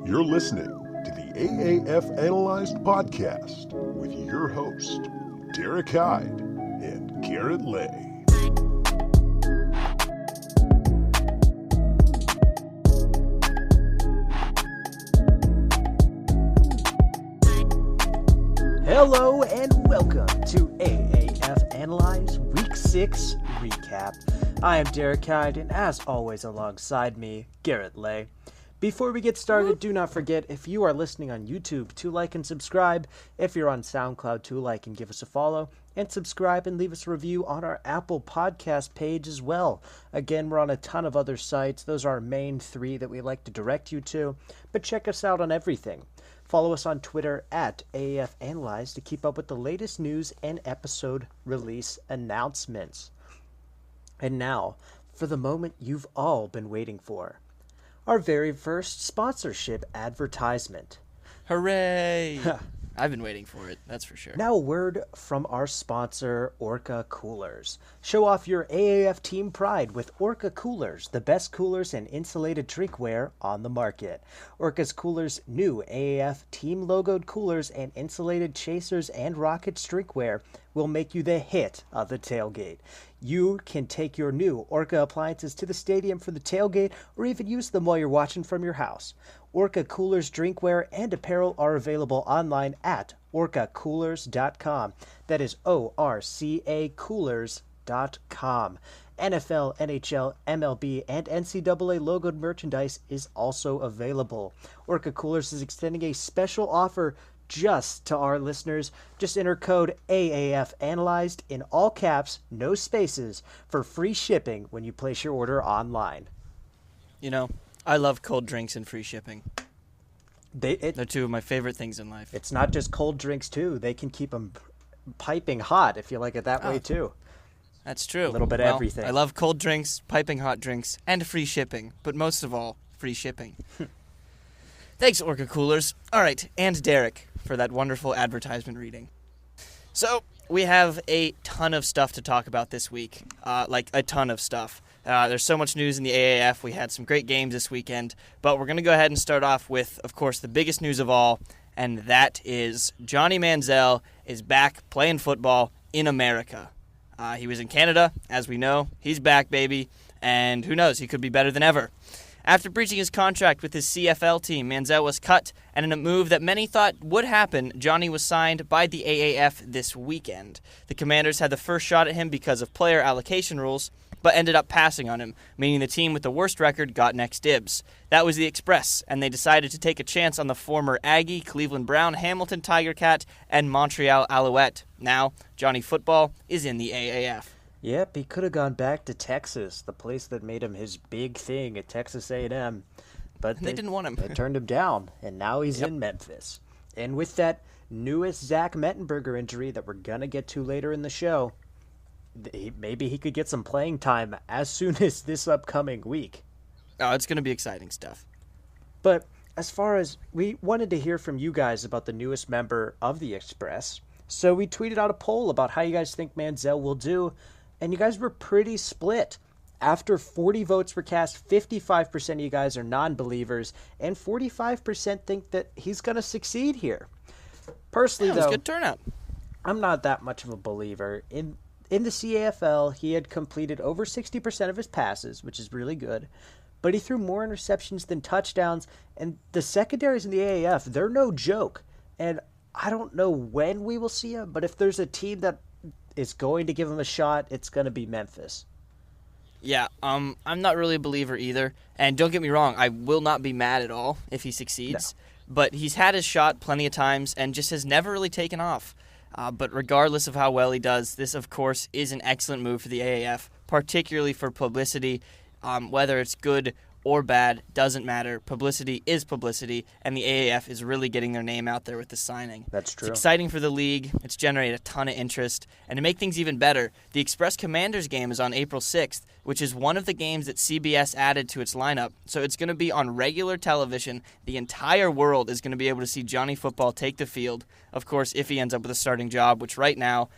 You're listening to the AAF Analyzed podcast with your host, Derek Hyde and Garrett Lay. Hello and welcome to AAF Analyze Week 6 Recap. I am Derek Hyde, and as always alongside me, Garrett Lay. Before we get started, do not forget, if you are listening on YouTube, to like and subscribe. If you're on SoundCloud, to like and give us a follow. And subscribe and leave us a review on our Apple Podcast page as well. Again, we're on a ton of other sites. Those are our main three that we like to direct you to. But check us out on everything. Follow us on Twitter at AAF Analyze to keep up with the latest news and episode release announcements. And now, for the moment you've all been waiting for. Our very first sponsorship advertisement. Hooray! I've been waiting for it, that's for sure. Now a word from our sponsor, Orca Coolers. Show off your AAF team pride with Orca Coolers, the best coolers and insulated drinkware on the market. Orca's Coolers' new AAF team-logoed coolers and insulated chasers and rockets drinkware will make you the hit of the tailgate. You can take your new Orca appliances to the stadium for the tailgate or even use them while you're watching from your house. Orca Coolers drinkware and apparel are available online at orcacoolers.com. That is ORCA Coolers.com. NFL, NHL, MLB, and NCAA logoed merchandise is also available. Orca Coolers is extending a special offer just to our listeners. Just enter code AAF Analyzed in all caps, no spaces, for free shipping when you place your order online. You know, I love cold drinks and free shipping. They're two of my favorite things in life. It's not just cold drinks, too. They can keep them piping hot if you like it that way, too. That's true. A little bit of everything. I love cold drinks, piping hot drinks, and free shipping. But most of all, free shipping. Thanks, Orca Coolers. All right, and Derek for that wonderful advertisement reading. So, we have a ton of stuff to talk about this week. Like, a ton of stuff. There's so much news in the AAF. We had some great games this weekend. But we're going to go ahead and start off with, of course, the biggest news of all. And that is Johnny Manziel is back playing football in America. He was in Canada, as we know. He's back, baby. And who knows, he could be better than ever. After breaching his contract with his CFL team, Manziel was cut, and in a move that many thought would happen, Johnny was signed by the AAF this weekend. The Commanders had the first shot at him because of player allocation rules, but ended up passing on him, meaning the team with the worst record got next dibs. That was the Express, and they decided to take a chance on the former Aggie, Cleveland Brown, Hamilton Tiger Cat, and Montreal Alouette. Now, Johnny Football is in the AAF. Yep, he could have gone back to Texas, the place that made him his big thing at Texas A&M. But they didn't want him. They turned him down, and now he's in Memphis. And with that newest Zach Mettenberger injury that we're going to get to later in the show, maybe he could get some playing time as soon as this upcoming week. Oh, it's going to be exciting stuff. But as far as we wanted to hear from you guys about the newest member of the Express, so we tweeted out a poll about how you guys think Manziel will do. And you guys were pretty split. After 40 votes were cast, 55% of you guys are non-believers, and 45% think that he's going to succeed here. Personally, though, it was a good turnout. I'm not that much of a believer. In the CAFL, he had completed over 60% of his passes, which is really good, but he threw more interceptions than touchdowns, and the secondaries in the AAF, they're no joke. And I don't know when we will see him, but if there's a team that is going to give him a shot, it's going to be Memphis. Yeah, I'm not really a believer either. And don't get me wrong, I will not be mad at all if he succeeds. No. But he's had his shot plenty of times and just has never really taken off. But regardless of how well he does, this, of course, is an excellent move for the AAF, particularly for publicity. Whether it's good or bad, doesn't matter. Publicity is publicity, and the AAF is really getting their name out there with the signing. That's true. It's exciting for the league. It's generated a ton of interest. And to make things even better, the Express Commanders game is on April 6th, which is one of the games that CBS added to its lineup. So it's going to be on regular television. The entire world is going to be able to see Johnny Football take the field. Of course, if he ends up with a starting job, which right now,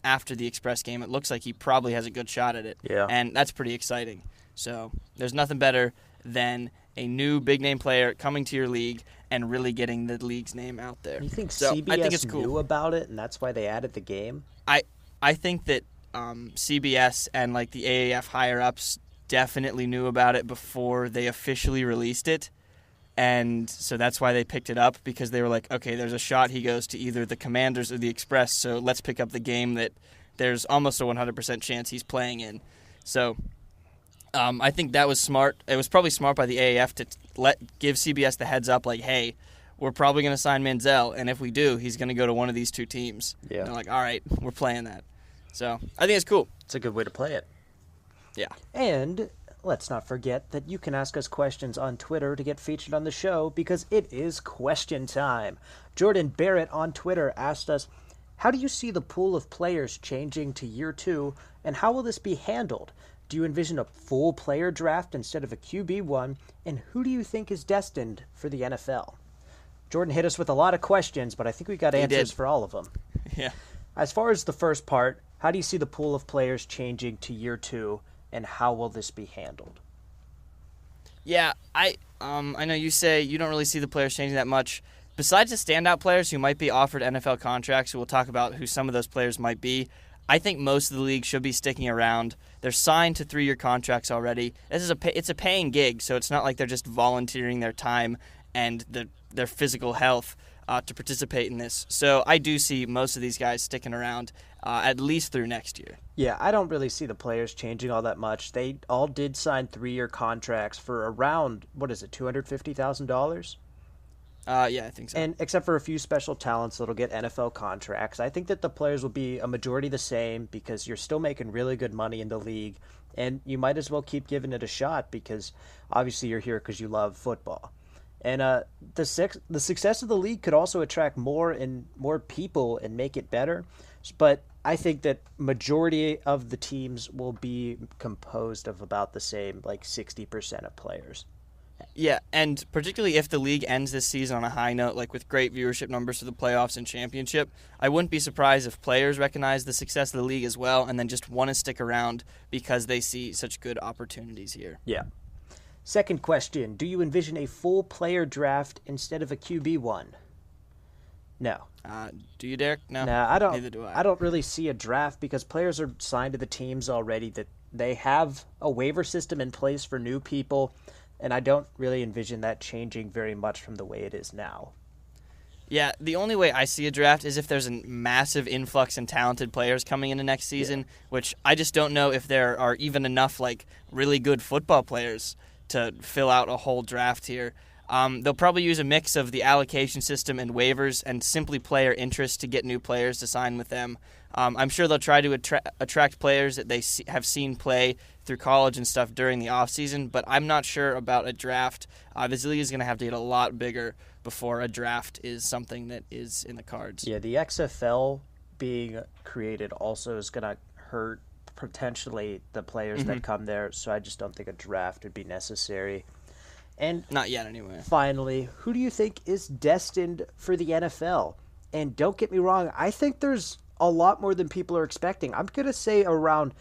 after the Express game, it looks like he probably has a good shot at it. Yeah. And that's pretty exciting. So there's nothing better than a new big-name player coming to your league and really getting the league's name out there. You think so CBS I think it's cool. knew about it, and that's why they added the game? I think that CBS and like the AAF higher-ups definitely knew about it before they officially released it. And so that's why they picked it up, because they were like, okay, there's a shot he goes to either the Commanders or the Express, so let's pick up the game that there's almost a 100% chance he's playing in. So I think that was smart. It was probably smart by the AAF to give CBS the heads up, like, hey, we're probably going to sign Manziel, and if we do, he's going to go to one of these two teams. Yeah. And they're like, all right, we're playing that. So I think it's cool. It's a good way to play it. Yeah. And let's not forget that you can ask us questions on Twitter to get featured on the show, because it is question time. Jordan Barrett on Twitter asked us, how do you see the pool of players changing to year 2, and how will this be handled? Do you envision a full player draft instead of a QB1, and who do you think is destined for the NFL? Jordan hit us with a lot of questions, but I think we got answers for all of them. Yeah. As far as the first part, how do you see the pool of players changing to year 2, and how will this be handled? Yeah, I know you say you don't really see the players changing that much. Besides the standout players who might be offered NFL contracts, we'll talk about who some of those players might be, I think most of the league should be sticking around. They're signed to 3-year contracts already. It's a paying gig, so it's not like they're just volunteering their time and their physical health to participate in this. So I do see most of these guys sticking around at least through next year. Yeah, I don't really see the players changing all that much. They all did sign 3-year contracts for around, $250,000? Yeah, I think so. And except for a few special talents that'll get NFL contracts, I think that the players will be a majority the same, because you're still making really good money in the league, and you might as well keep giving it a shot, because obviously you're here because you love football. And the success of the league could also attract more people and make it better. But I think that majority of the teams will be composed of about the same, like 60% of players. Yeah, and particularly if the league ends this season on a high note, like with great viewership numbers for the playoffs and championship, I wouldn't be surprised if players recognize the success of the league as well and then just want to stick around because they see such good opportunities here. Yeah. Second question, do you envision a full player draft instead of a QB1? No. Do you, Derek? No. No, I don't. Neither do I. I don't really see a draft, because players are signed to the teams already, that they have a waiver system in place for new people, and I don't really envision that changing very much from the way it is now. Yeah, the only way I see a draft is if there's a massive influx in talented players coming into next season, which I just don't know if there are even enough like really good football players to fill out a whole draft here. They'll probably use a mix of the allocation system and waivers and simply player interest to get new players to sign with them. I'm sure they'll try to attract players that they have seen play through college and stuff during the offseason, but I'm not sure about a draft. This league is going to have to get a lot bigger before a draft is something that is in the cards. Yeah, the XFL being created also is going to hurt potentially the players that come there, so I just don't think a draft would be necessary. And not yet, anyway. Finally, who do you think is destined for the NFL? And don't get me wrong, I think there's a lot more than people are expecting. I'm going to say around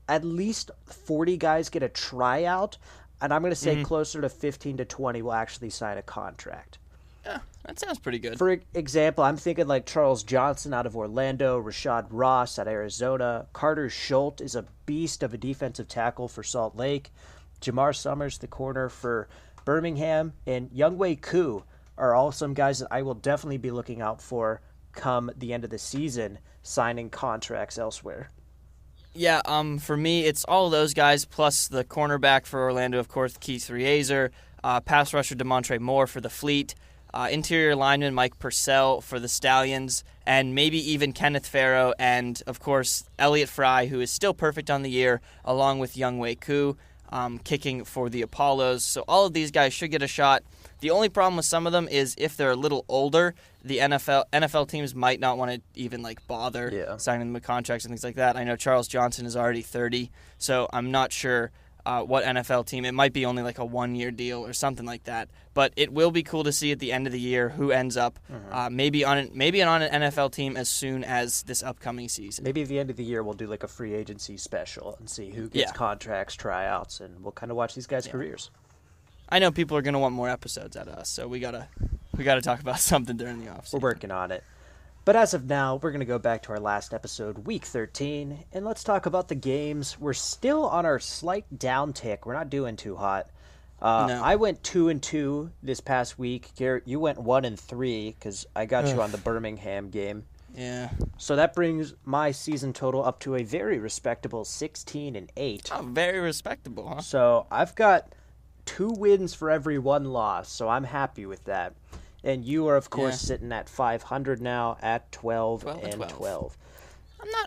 at least 40 guys get a tryout, and I'm going to say closer to 15 to 20 will actually sign a contract. Yeah, that sounds pretty good. For example, I'm thinking like Charles Johnson out of Orlando, Rashad Ross out of Arizona, Carter Schultz is a beast of a defensive tackle for Salt Lake, Jamar Summers, the corner for Birmingham, and Younghoe Koo are all some guys that I will definitely be looking out for come the end of the season, signing contracts elsewhere. Yeah, for me, it's all of those guys, plus the cornerback for Orlando, of course, Keith Reazer, pass rusher DeMontre Moore for the Fleet, interior lineman Mike Purcell for the Stallions, and maybe even Kenneth Farrow, and, of course, Elliott Fry, who is still perfect on the year, along with Younghoe Koo, kicking for the Apollos. So all of these guys should get a shot. The only problem with some of them is if they're a little older, the NFL teams might not want to even bother signing them with contracts and things like that. I know Charles Johnson is already 30, so I'm not sure what NFL team. It might be only like a 1-year deal or something like that. But it will be cool to see at the end of the year who ends up maybe on an NFL team as soon as this upcoming season. Maybe at the end of the year we'll do like a free agency special and see who gets contracts, tryouts, and we'll kind of watch these guys' careers. I know people are going to want more episodes out of us, so we gotta talk about something during the offseason. We're working on it. But as of now, we're going to go back to our last episode, Week 13, and let's talk about the games. We're still on our slight downtick. We're not doing too hot. No. I went 2-2 this past week. Garrett, you went 1-3 because I got you on the Birmingham game. Yeah. So that brings my season total up to a very respectable 16-8. Oh, very respectable, huh? So I've got 2 wins for every 1 loss, so I'm happy with that. And you are, of course, sitting at 500 now at 12 and 12.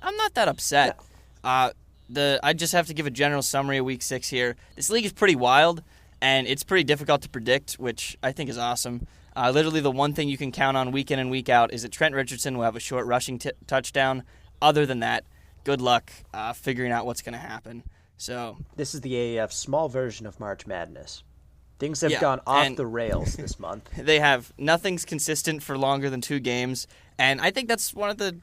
I'm not that upset. No. I just have to give a general summary of Week 6 here. This league is pretty wild, and it's pretty difficult to predict, which I think is awesome. Literally the one thing you can count on week in and week out is that Trent Richardson will have a short rushing touchdown. Other than that, good luck figuring out what's going to happen. So this is the AAF small version of March Madness. Things have gone off the rails this month. They have. Nothing's consistent for longer than 2 games, and I think that's one of the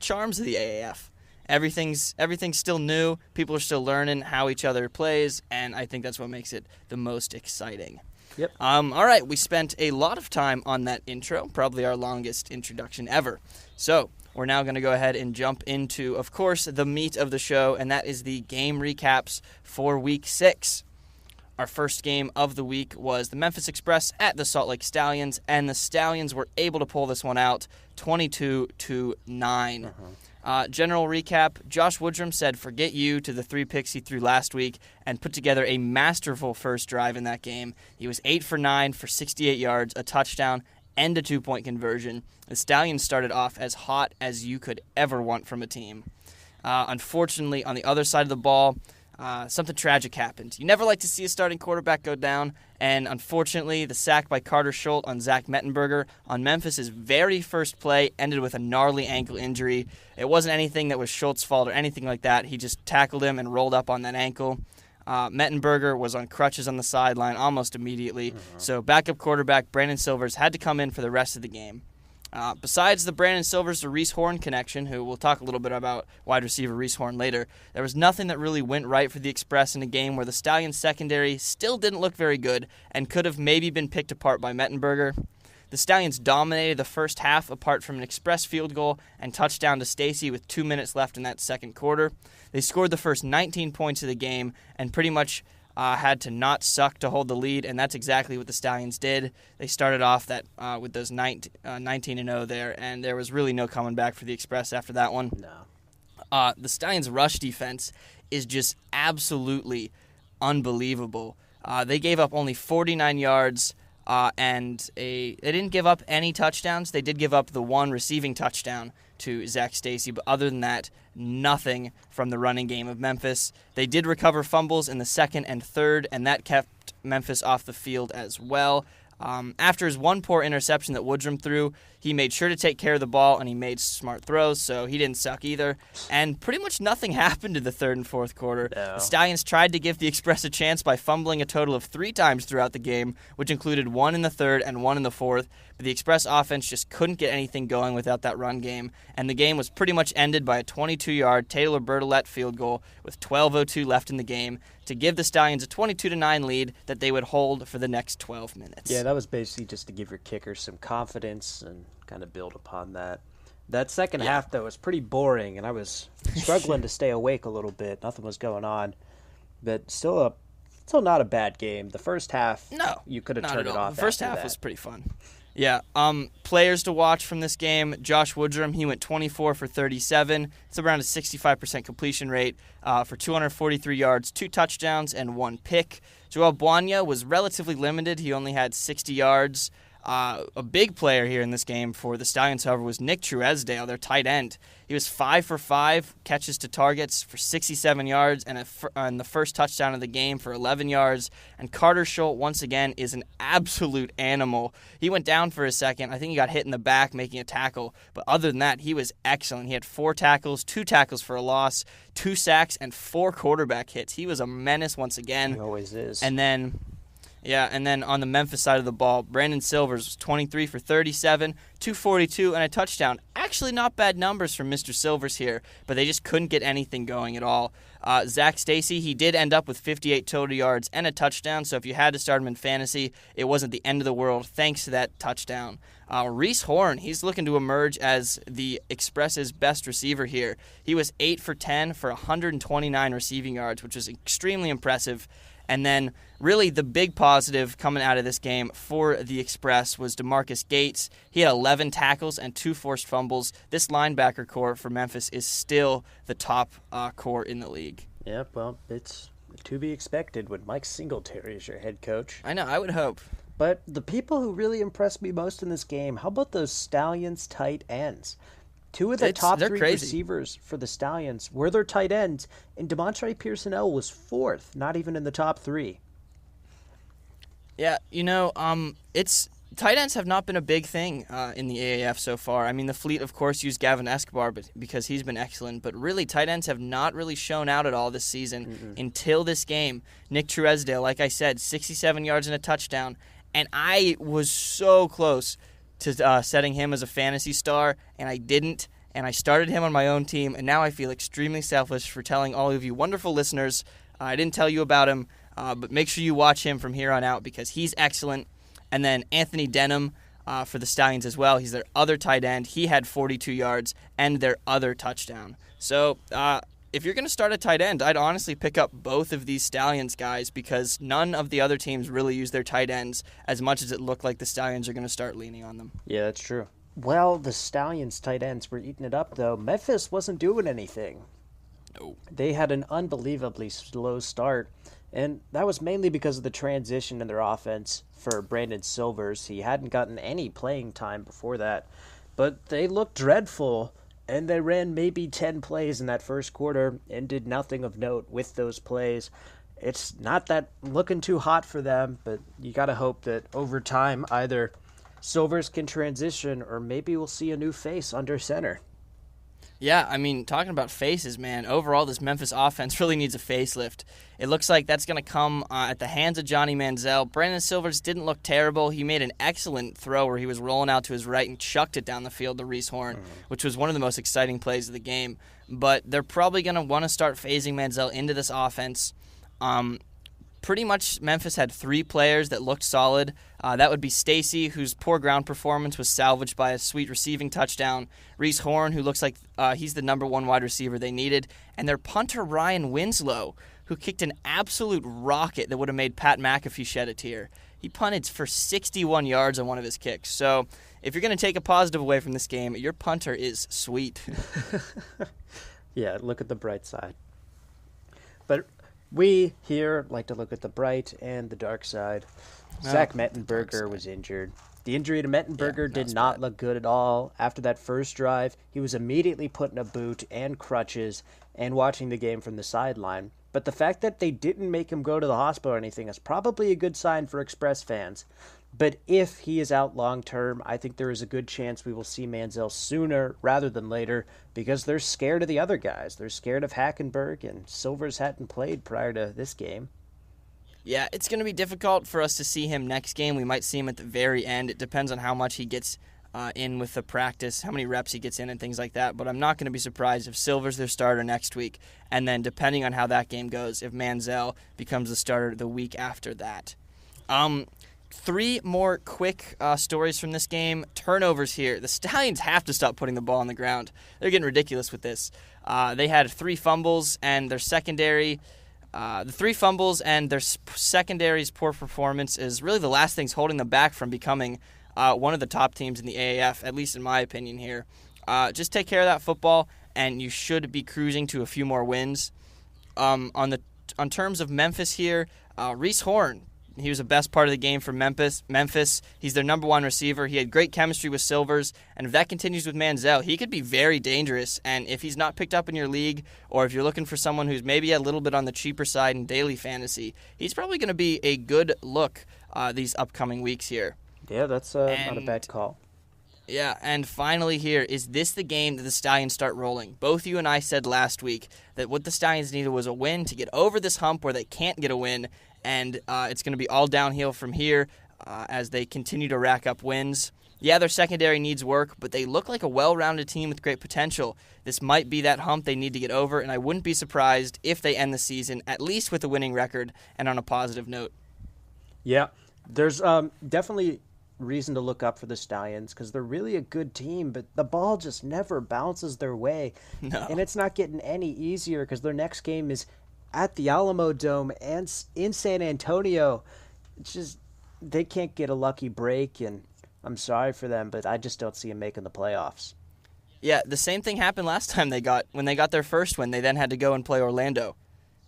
charms of the AAF. Everything's still new. People are still learning how each other plays, and I think that's what makes it the most exciting. Yep. All right, we spent a lot of time on that intro, probably our longest introduction ever. So we're now going to go ahead and jump into, of course, the meat of the show, and that is the game recaps for Week 6. Our first game of the week was the Memphis Express at the Salt Lake Stallions, and the Stallions were able to pull this one out 22-9. General recap, Josh Woodrum said forget you to the 3 picks he threw last week and put together a masterful first drive in that game. He was 8 for 9 for 68 yards, a touchdown, and a 2-point conversion. The Stallions started off as hot as you could ever want from a team. Unfortunately, on the other side of the ball, something tragic happened. You never like to see a starting quarterback go down, and unfortunately, the sack by Carter Schultz on Zach Mettenberger on Memphis' very first play ended with a gnarly ankle injury. It wasn't anything that was Schultz's fault or anything like that. He just tackled him and rolled up on that ankle. Mettenberger was on crutches on the sideline almost immediately, so backup quarterback Brandon Silvers had to come in for the rest of the game. Besides the Brandon Silvers to Reese Horn connection, who we'll talk a little bit about wide receiver Reese Horn later, there was nothing that really went right for the Express in a game where the Stallions secondary still didn't look very good and could have maybe been picked apart by Mettenberger. The Stallions dominated the first half apart from an Express field goal and touchdown to Stacy with 2 minutes left in that second quarter. They scored the first 19 points of the game and pretty much had to not suck to hold the lead, and that's exactly what the Stallions did. They started off that with those 19-0 there, and there was really no coming back for the Express after that one. No. The Stallions' rush defense is just absolutely unbelievable. They gave up only 49 yards, and they didn't give up any touchdowns. They did give up the one receiving touchdown to Zach Stacy, but other than that, nothing from the running game of Memphis. They did recover fumbles in the second and third, and that kept Memphis off the field as well. After his one poor interception that Woodrum threw, he made sure to take care of the ball, and he made smart throws, so he didn't suck either. And pretty much nothing happened in the third and fourth quarter. No. The Stallions tried to give the Express a chance by fumbling a total of 3 times throughout the game, which included 1 in the third and 1 in the fourth, but the Express offense just couldn't get anything going without that run game, and the game was pretty much ended by a 22-yard Taylor Bertolette field goal with 12:02 left in the game to give the Stallions a 22-9 lead that they would hold for the next 12 minutes. Yeah, that was basically just to give your kicker some confidence and kind of build upon that. That second half, though, was pretty boring, and I was struggling to stay awake a little bit. Nothing was going on, but still not a bad game. The first half, you could have turned it off. The first half was pretty fun. Yeah. Players to watch from this game, Josh Woodrum, he went 24 for 37. It's around a 65% completion rate for 243 yards, 2 touchdowns, and 1 pick. Joel Buanya was relatively limited. He only had 60 yards. A big player here in this game for the Stallions, however, was Nick Truesdale, their tight end. He was 5 for 5 catches to targets for 67 yards and the first touchdown of the game for 11 yards. And Carter Schultz, once again, is an absolute animal. He went down for a second. I think he got hit in the back making a tackle. But other than that, he was excellent. He had 4 tackles, 2 tackles for a loss, 2 sacks, and 4 quarterback hits. He was a menace once again. He always is. And then on the Memphis side of the ball, Brandon Silvers was 23 for 37, 242, and a touchdown. Actually not bad numbers from Mr. Silvers here, but they just couldn't get anything going at all. Zach Stacy, he did end up with 58 total yards and a touchdown, so if you had to start him in fantasy, it wasn't the end of the world thanks to that touchdown. Reese Horn, he's looking to emerge as the Express's best receiver here. He was 8 for 10 for 129 receiving yards, which is extremely impressive. And then really the big positive coming out of this game for the Express was DeMarcus Gates. He had 11 tackles and 2 forced fumbles. This linebacker core for Memphis is still the top core in the league. Yeah, well, it's to be expected when Mike Singletary is your head coach. I know, I would hope. But the people who really impressed me most in this game, how about those Stallions tight ends? 2 of the top 3 receivers for the Stallions were their tight ends, and Demontre Pearson-L was 4th, not even in the top 3. Yeah, it's tight ends have not been a big thing in the AAF so far. I mean, the Fleet, of course, used Gavin Escobar because he's been excellent, but really tight ends have not really shown out at all this season until this game. Nick Truesdale, like I said, 67 yards and a touchdown, and I was so close to setting him as a fantasy star, and I didn't, and I started him on my own team, and now I feel extremely selfish for telling all of you wonderful listeners I didn't tell you about him, but make sure you watch him from here on out because he's excellent. And then Anthony Denham for the Stallions as well. He's their other tight end. He had 42 yards and their other touchdown. So if you're going to start a tight end, I'd honestly pick up both of these Stallions guys because none of the other teams really use their tight ends as much as it looked like the Stallions are going to start leaning on them. Yeah, that's true. Well, the Stallions tight ends were eating it up, though. Memphis wasn't doing anything. No. They had an unbelievably slow start, and that was mainly because of the transition in their offense for Brandon Silvers. He hadn't gotten any playing time before that, but they looked dreadful. And they ran maybe 10 plays in that first quarter and did nothing of note with those plays. It's not that looking too hot for them, but you got to hope that over time either Silvers can transition or maybe we'll see a new face under center. Yeah, I mean, talking about faces, man, overall this Memphis offense really needs a facelift. It looks like that's going to come at the hands of Johnny Manziel. Brandon Silvers didn't look terrible. He made an excellent throw where he was rolling out to his right and chucked it down the field to Reese Horn, which was one of the most exciting plays of the game. But they're probably going to want to start phasing Manziel into this offense. Pretty much Memphis had 3 players that looked solid. That would be Stacy, whose poor ground performance was salvaged by a sweet receiving touchdown. Reese Horn, who looks like he's the number 1 wide receiver they needed. And their punter, Ryan Winslow, who kicked an absolute rocket that would have made Pat McAfee shed a tear. He punted for 61 yards on one of his kicks. So if you're going to take a positive away from this game, your punter is sweet. Yeah, look at the bright side. But we here like to look at the bright and the dark side. Zach Mettenberger was injured. The injury to Mettenberger did not look good at all. After that first drive, he was immediately put in a boot and crutches and watching the game from the sideline. But the fact that they didn't make him go to the hospital or anything is probably a good sign for Express fans. But if he is out long term, I think there is a good chance we will see Manziel sooner rather than later because they're scared of the other guys. They're scared of Hackenberg, and Silvers hadn't played prior to this game. Yeah, it's going to be difficult for us to see him next game. We might see him at the very end. It depends on how much he gets in with the practice, how many reps he gets in and things like that. But I'm not going to be surprised if Silver's their starter next week. And then depending on how that game goes, if Manziel becomes the starter the week after that. 3 more quick stories from this game. Turnovers here. The Stallions have to stop putting the ball on the ground. They're getting ridiculous with this. They had 3 fumbles, and their secondary... the 3 fumbles and their secondary's poor performance is really the last things holding them back from becoming one of the top teams in the AAF, at least in my opinion here. Just take care of that football, and you should be cruising to a few more wins. On terms of Memphis here, Reese Horn, he was the best part of the game for Memphis. He's their number 1 receiver. He had great chemistry with Silvers, and if that continues with Manziel, he could be very dangerous. And if he's not picked up in your league, or if you're looking for someone who's maybe a little bit on the cheaper side in daily fantasy, he's probably going to be a good look these upcoming weeks here. Yeah, that's not a bad call. Yeah, and finally here, is this the game that the Stallions start rolling? Both you and I said last week that what the Stallions needed was a win to get over this hump where they can't get a win, and it's going to be all downhill from here. as they continue to rack up wins. Yeah, their secondary needs work, but they look like a well-rounded team with great potential. This might be that hump they need to get over, and I wouldn't be surprised if they end the season at least with a winning record and on a positive note. Yeah, there's definitely reason to look up for the Stallions because they're really a good team, but the ball just never bounces their way. No. And it's not getting any easier because their next game is at the Alamo Dome and in San Antonio. It's just they can't get a lucky break, and I'm sorry for them, but I just don't see them making the playoffs. Yeah, the same thing happened last time when they got their first win. They then had to go and play Orlando.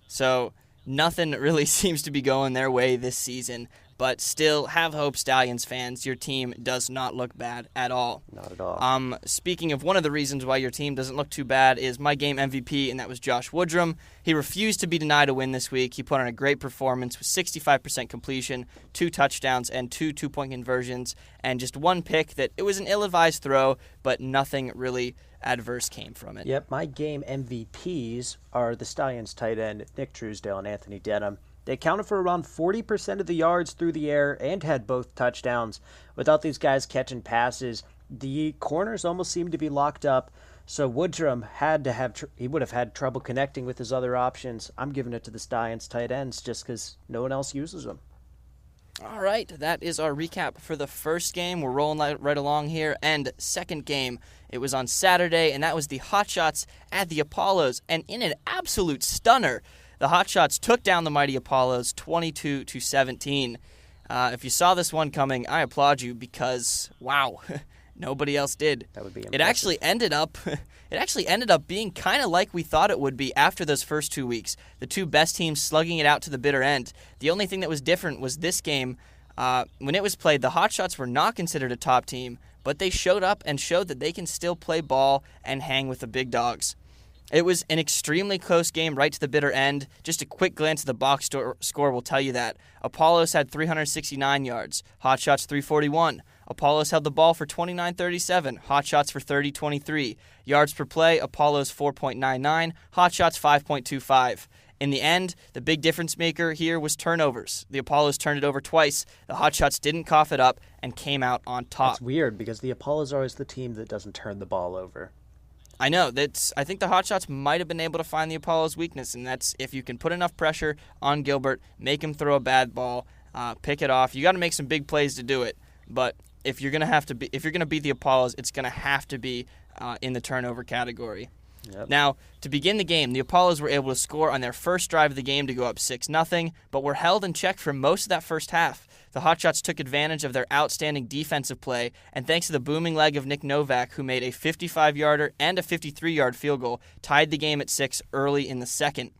So nothing really seems to be going their way this season. But still, have hope, Stallions fans. Your team does not look bad at all. Not at all. Speaking of one of the reasons why your team doesn't look too bad is my game MVP, and that was Josh Woodrum. He refused to be denied a win this week. He put on a great performance with 65% completion, 2 touchdowns, and 2 two-point conversions, and just one pick that it was an ill-advised throw, but nothing really adverse came from it. Yep, my game MVPs are the Stallions tight end Nick Truesdale and Anthony Denham. They accounted for around 40% of the yards through the air and had both touchdowns. Without these guys catching passes, the corners almost seemed to be locked up. So Woodrum he would have had trouble connecting with his other options. I'm giving it to the Stallions tight ends just because no one else uses them. All right, that is our recap for the first game. We're rolling right along here. And second game, it was on Saturday, and that was the Hotshots at the Apollos. And in an absolute stunner, the Hotshots took down the mighty Apollos 22-17. If you saw this one coming, I applaud you because, wow, nobody else did. That would be impressive. It actually ended up being kind of like we thought it would be after those first 2 weeks. The two best teams slugging it out to the bitter end. The only thing that was different was this game. When it was played, the Hotshots were not considered a top team, but they showed up and showed that they can still play ball and hang with the big dogs. It was an extremely close game right to the bitter end. Just a quick glance at the box score will tell you that. Apollos had 369 yards, Hotshots 341. Apollos held the ball for 29-37, Hotshots for 30-23. Yards per play, Apollos 4.99, Hotshots 5.25. In the end, the big difference maker here was turnovers. The Apollos turned it over twice. The Hotshots didn't cough it up and came out on top. That's weird because the Apollos are always the team that doesn't turn the ball over. I know. I think the Hotshots might have been able to find the Apollos' weakness, and that's if you can put enough pressure on Gilbert, make him throw a bad ball, pick it off. You got to make some big plays to do it. But if you're gonna beat the Apollos, it's gonna have to be in the turnover category. Yep. Now, to begin the game, the Apollos were able to score on their first drive of the game to go up 6-0, but were held in check for most of that first half. The Hotshots took advantage of their outstanding defensive play, and thanks to the booming leg of Nick Novak, who made a 55-yarder and a 53-yard field goal, tied the game at 6 early in the second.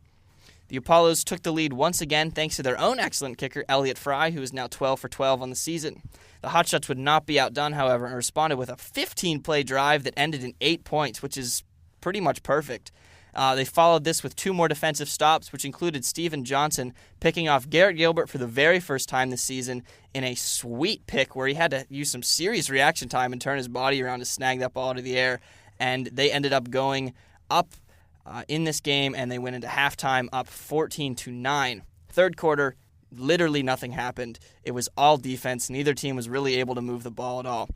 The Apollos took the lead once again thanks to their own excellent kicker, Elliott Fry, who is now 12 for 12 on the season. The Hotshots would not be outdone, however, and responded with a 15-play drive that ended in 8 points, which is pretty much perfect. They followed this with 2 more defensive stops, which included Steven Johnson picking off Garrett Gilbert for the very first time this season in a sweet pick where he had to use some serious reaction time and turn his body around to snag that ball out of the air. And they ended up going up in this game, and they went into halftime up 14-9. Third quarter, literally nothing happened. It was all defense. Neither team was really able to move the ball at all.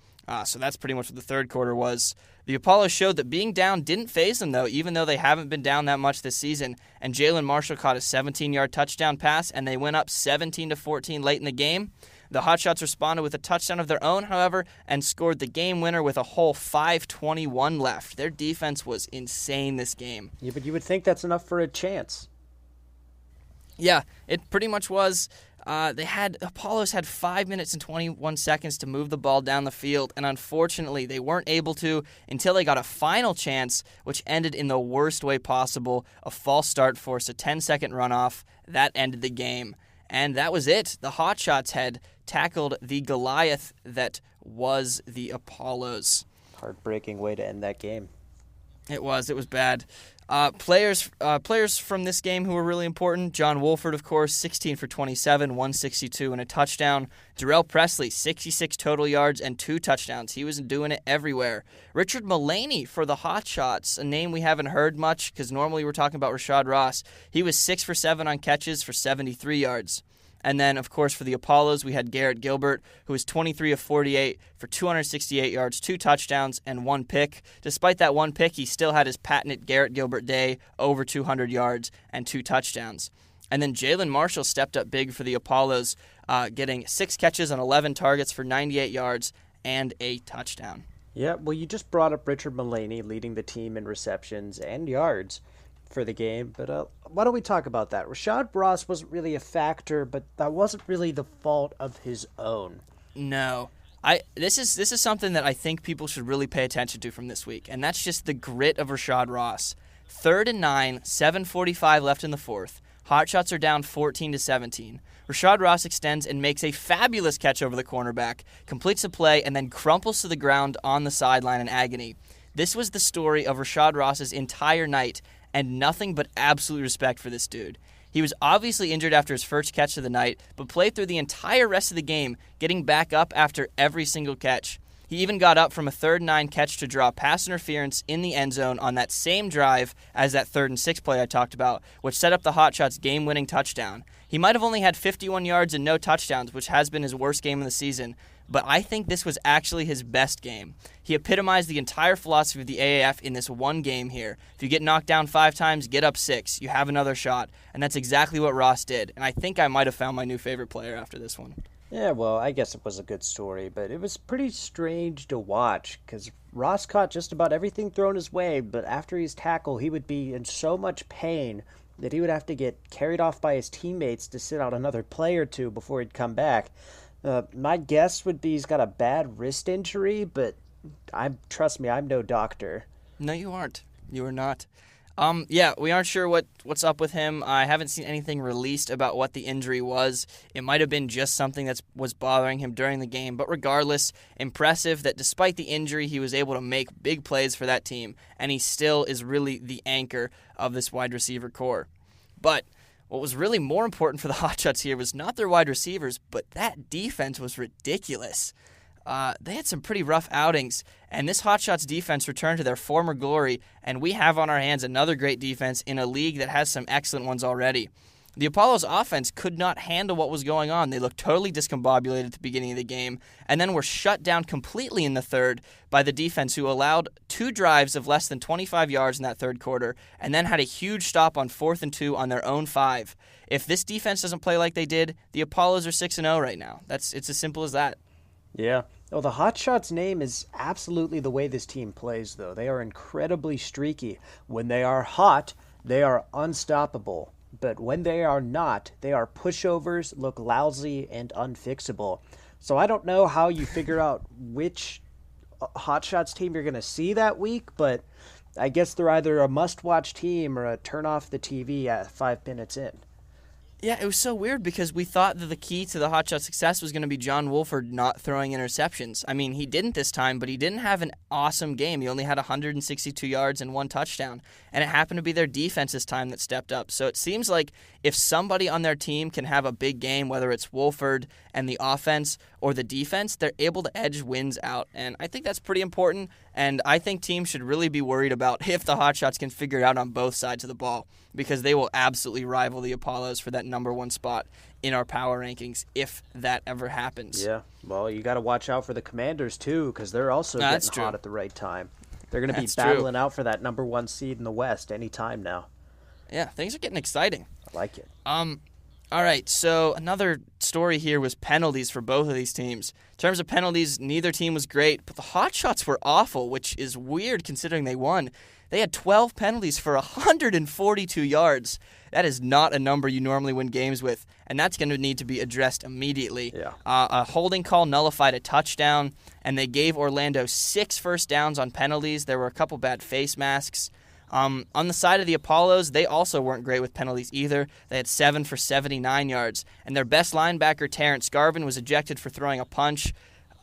So that's pretty much what the third quarter was. The Apollos showed that being down didn't faze them, though, even though they haven't been down that much this season. And Jalen Marshall caught a 17-yard touchdown pass, and they went up 17-14 late in the game. The Hotshots responded with a touchdown of their own, however, and scored the game winner with a whole 5:21 left. Their defense was insane this game. Yeah, but you would think that's enough for a chance. Yeah, it pretty much was. Apollos had 5 minutes and 21 seconds to move the ball down the field, and unfortunately they weren't able to until they got a final chance, which ended in the worst way possible. A false start forced a 10-second runoff. That ended the game. And that was it. The Hotshots had tackled the Goliath that was the Apollos. Heartbreaking way to end that game. It was bad. Players from this game who were really important. John Wolford, of course, 16 for 27, 162 and a touchdown. Darrell Presley, 66 total yards and 2 touchdowns. He was doing it everywhere. Richard Mullaney for the Hotshots, a name we haven't heard much because normally we're talking about Rashad Ross. He was 6 for 7 on catches for 73 yards. And then, of course, for the Apollos, we had Garrett Gilbert, who was 23 of 48 for 268 yards, 2 touchdowns, and 1 pick. Despite that 1 pick, he still had his patented Garrett Gilbert day, over 200 yards and 2 touchdowns. And then Jalen Marshall stepped up big for the Apollos, getting 6 catches on 11 targets for 98 yards and a touchdown. Yeah, well, you just brought up Richard Mullaney leading the team in receptions and yards for the game, but why don't we talk about that? Rashad Ross wasn't really a factor, but that wasn't really the fault of his own. No. This is something that I think people should really pay attention to from this week, and that's just the grit of Rashad Ross. 3rd and 9, 7:45 left in the fourth. Hotshots are down 14-17. Rashad Ross extends and makes a fabulous catch over the cornerback, completes the play, and then crumples to the ground on the sideline in agony. This was the story of Rashad Ross's entire night, and nothing but absolute respect for this dude. He was obviously injured after his first catch of the night, but played through the entire rest of the game, getting back up after every single catch. He even got up from a 3rd and 9 catch to draw pass interference in the end zone on that same drive as that 3rd and 6 play I talked about, which set up the Hotshots' game-winning touchdown. He might have only had 51 yards and no touchdowns, which has been his worst game of the season, but I think this was actually his best game. He epitomized the entire philosophy of the AAF in this one game here. If you get knocked down 5 times, get up 6. You have another shot, and that's exactly what Ross did, and I think I might have found my new favorite player after this one. Yeah, well, I guess it was a good story, but it was pretty strange to watch because Ross caught just about everything thrown his way, but after his tackle, he would be in so much pain that he would have to get carried off by his teammates to sit out another play or two before he'd come back. My guess would be he's got a bad wrist injury, but trust me, I'm no doctor. No, you aren't. You are not. Yeah, we aren't sure what's up with him. I haven't seen anything released about what the injury was. It might have been just something that was bothering him during the game, but regardless, impressive that despite the injury, he was able to make big plays for that team, and he still is really the anchor of this wide receiver core. But what was really more important for the Hotshots here was not their wide receivers, but that defense was ridiculous. They had some pretty rough outings, and this Hotshots defense returned to their former glory, and we have on our hands another great defense in a league that has some excellent ones already. The Apollos offense could not handle what was going on. They looked totally discombobulated at the beginning of the game, and then were shut down completely in the third by the defense, who allowed 2 drives of less than 25 yards in that third quarter, and then had a huge stop on 4th and 2 on their own 5. If this defense doesn't play like they did, the Apollos are 6-0 right now. It's as simple as that. Yeah. Well, the Hotshots name is absolutely the way this team plays, though. They are incredibly streaky. When they are hot, they are unstoppable. But when they are not, they are pushovers, look lousy, and unfixable. So I don't know how you figure out which Hotshots team you're going to see that week, but I guess they're either a must-watch team or a turn off the TV at 5 minutes in. Yeah, it was so weird because we thought that the key to the Hotshot success was going to be John Wolford not throwing interceptions. I mean, he didn't this time, but he didn't have an awesome game. He only had 162 yards and 1 touchdown, and it happened to be their defense this time that stepped up. So it seems like if somebody on their team can have a big game, whether it's Wolford and the offense or the defense, they're able to edge wins out, and I think that's pretty important, and I think teams should really be worried about if the Hotshots can figure it out on both sides of the ball, because they will absolutely rival the Apollos for that number 1 spot in our power rankings if that ever happens. Yeah, well, you got to watch out for the Commanders, too, because they're also getting hot at the right time. They're going to be battling out for that number 1 seed in the West any time now. Yeah, things are getting exciting. I like it. All right, so another story here was penalties for both of these teams. In terms of penalties, neither team was great, but the Hotshots were awful, which is weird considering they won. They had 12 penalties for 142 yards. That is not a number you normally win games with, and that's going to need to be addressed immediately. Yeah. A holding call nullified a touchdown, and they gave Orlando 6 first downs on penalties. There were a couple bad face masks. On the side of the Apollos, they also weren't great with penalties either. They had 7 for 79 yards, and their best linebacker, Terrence Garvin, was ejected for throwing a punch.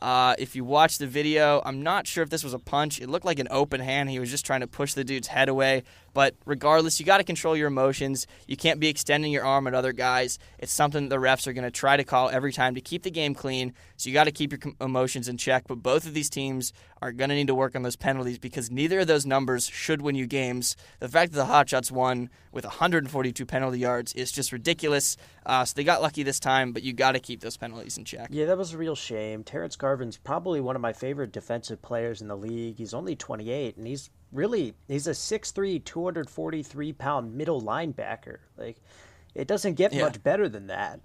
If you watch the video, I'm not sure if this was a punch. It looked like an open hand. He was just trying to push the dude's head away, But regardless, you got to control your emotions. You can't be extending your arm at other guys. It's something that the refs are going to try to call every time to keep the game clean. So you got to keep your emotions in check. But both of these teams are going to need to work on those penalties because neither of those numbers should win you games. The fact that the Hotshots won with 142 penalty yards is just ridiculous. So they got lucky this time, but you got to keep those penalties in check. Yeah, that was a real shame. Terrence Garvin's probably one of my favorite defensive players in the league. He's only 28, and he's a 6'3", 243-pound middle linebacker. Like, it doesn't get much better than that.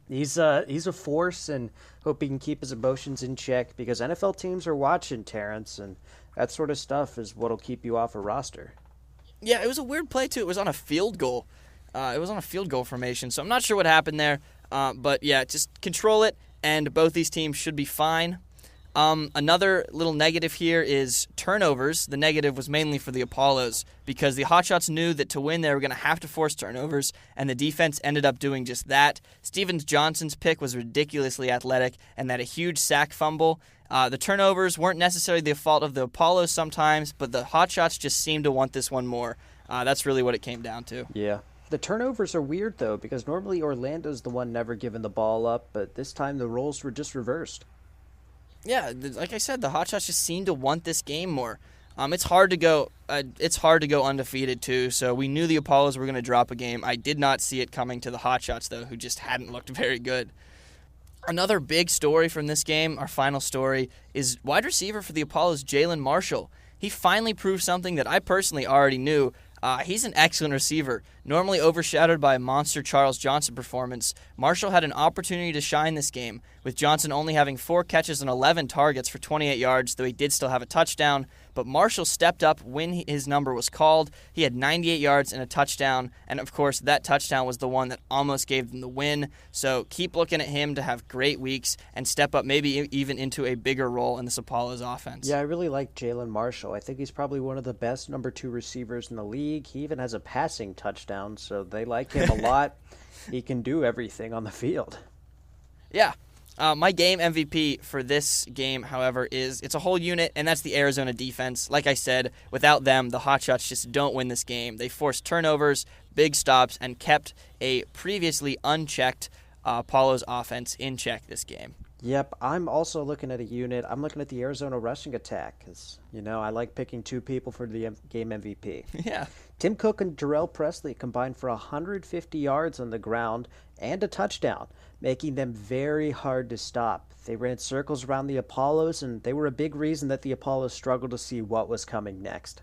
He's a force, and hope he can keep his emotions in check because NFL teams are watching Terrence, and that sort of stuff is what'll keep you off a roster. Yeah, it was a weird play, too. It was on a field goal. It was on a field goal formation, so I'm not sure what happened there. But, yeah, just control it, and both these teams should be fine. Another little negative here is turnovers. The negative was mainly for the Apollos because the Hotshots knew that to win they were going to have to force turnovers, and the defense ended up doing just that. Stevens Johnson's pick was ridiculously athletic and had a huge sack fumble. The turnovers weren't necessarily the fault of the Apollos sometimes, but the Hotshots just seemed to want this one more. That's really what it came down to. Yeah. The turnovers are weird, though, because normally Orlando's the one never giving the ball up, but this time the roles were just reversed. Yeah, like I said, the Hotshots just seem to want this game more. It's hard to go undefeated too. So we knew the Apollos were going to drop a game. I did not see it coming to the Hotshots though, who just hadn't looked very good. Another big story from this game, our final story, is wide receiver for the Apollos, Jalen Marshall. He finally proved something that I personally already knew. He's an excellent receiver. Normally overshadowed by a monster Charles Johnson performance, Marshall had an opportunity to shine this game, with Johnson only having 4 catches and 11 targets for 28 yards, though he did still have a touchdown. But Marshall stepped up when his number was called. He had 98 yards and a touchdown, and of course that touchdown was the one that almost gave them the win. So keep looking at him to have great weeks and step up maybe even into a bigger role in this Apollos offense. Yeah, I really like Jalen Marshall. I think he's probably one of the best number 2 receivers in the league. He even has a passing touchdown, so they like him a lot. He can do everything on the field. Yeah. My game MVP for this game, however, it's a whole unit, and that's the Arizona defense. Like I said, without them, the Hotshots just don't win this game. They forced turnovers, big stops, and kept a previously unchecked Apollos offense in check this game. Yep, I'm also looking at a unit. I'm looking at the Arizona rushing attack because, I like picking 2 people for the game MVP. Yeah. Tim Cook and Jarrell Presley combined for 150 yards on the ground and a touchdown, making them very hard to stop. They ran circles around the Apollos, and they were a big reason that the Apollos struggled to see what was coming next.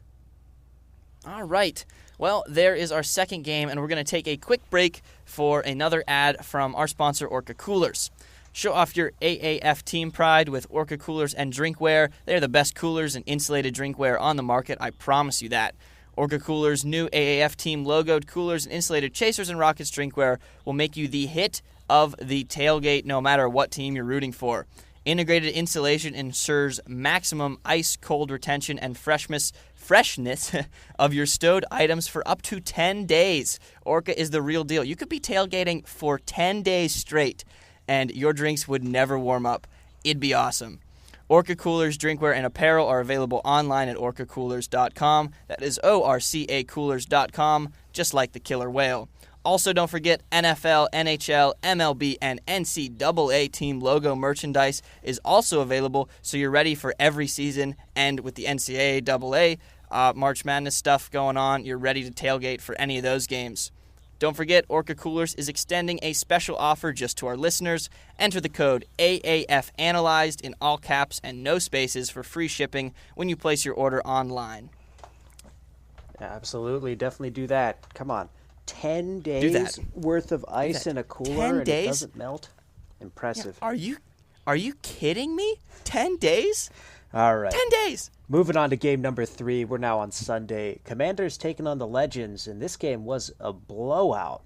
All right. Well, there is our second game, and we're going to take a quick break for another ad from our sponsor, Orca Coolers. Show off your AAF team pride with Orca Coolers and Drinkware. They're the best coolers and insulated drinkware on the market, I promise you that. Orca Coolers' new AAF team logoed coolers and insulated chasers and rockets drinkware will make you the hit of the tailgate no matter what team you're rooting for. Integrated insulation ensures maximum ice-cold retention and freshness of your stowed items for up to 10 days. Orca is the real deal. You could be tailgating for 10 days straight, and your drinks would never warm up. It'd be awesome. Orca Coolers, drinkware, and apparel are available online at orcacoolers.com. That is ORCA-coolers.com, just like the killer whale. Also, don't forget NFL, NHL, MLB, and NCAA team logo merchandise is also available, so you're ready for every season. And with the NCAA, March Madness stuff going on, you're ready to tailgate for any of those games. Don't forget, Orca Coolers is extending a special offer just to our listeners. Enter the code AAFAnalyzed in all caps and no spaces for free shipping when you place your order online. Absolutely, definitely do that. Come on. 10 days worth of ice in a cooler and it doesn't melt? Impressive. Yeah, are you kidding me? 10 days? All right. 10 days. Moving on to game number 3. We're now on Sunday. Commanders taking on the Legends, and this game was a blowout.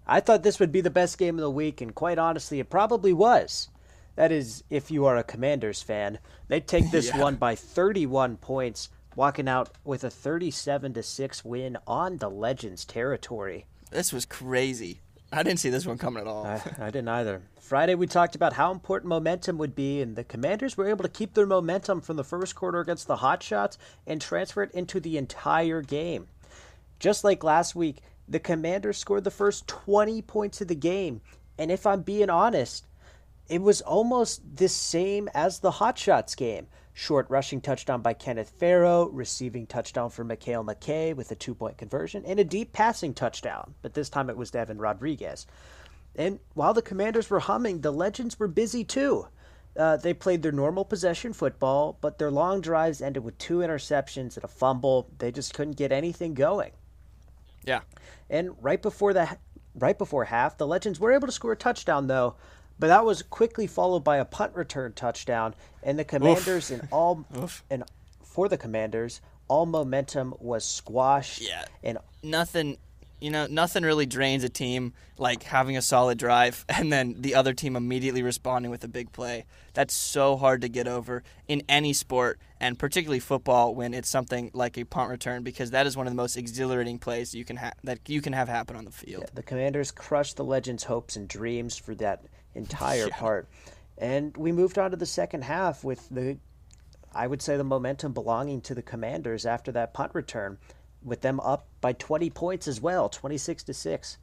I thought this would be the best game of the week, and quite honestly, it probably was. That is, if you are a Commanders fan. They take this one by 31 points, walking out with a 37-6 win on the Legends territory. This was crazy. I didn't see this one coming at all. I didn't either. Friday, we talked about how important momentum would be, and the Commanders were able to keep their momentum from the first quarter against the Hotshots and transfer it into the entire game. Just like last week, the Commanders scored the first 20 points of the game. And if I'm being honest, it was almost the same as the Hot Shots game. Short rushing touchdown by Kenneth Farrow, receiving touchdown for Mikhail McKay with a 2-point conversion, and a deep passing touchdown. But this time it was Devin Rodriguez. And while the Commanders were humming, the Legends were busy too. They played their normal possession football, but their long drives ended with 2 interceptions and a fumble. They just couldn't get anything going. Yeah. And right before half, the Legends were able to score a touchdown, though, but that was quickly followed by a punt return touchdown. And the Commanders for the Commanders, all momentum was squashed. Yeah. And nothing really drains a team like having a solid drive and then the other team immediately responding with a big play. That's so hard to get over in any sport, and particularly football when it's something like a punt return, because that is one of the most exhilarating plays you can have happen on the field. Yeah, the Commanders crushed the Legends' hopes and dreams for that entire part. And we moved on to the second half with the momentum belonging to the Commanders after that punt return, with them up by 20 points as well, 26-6.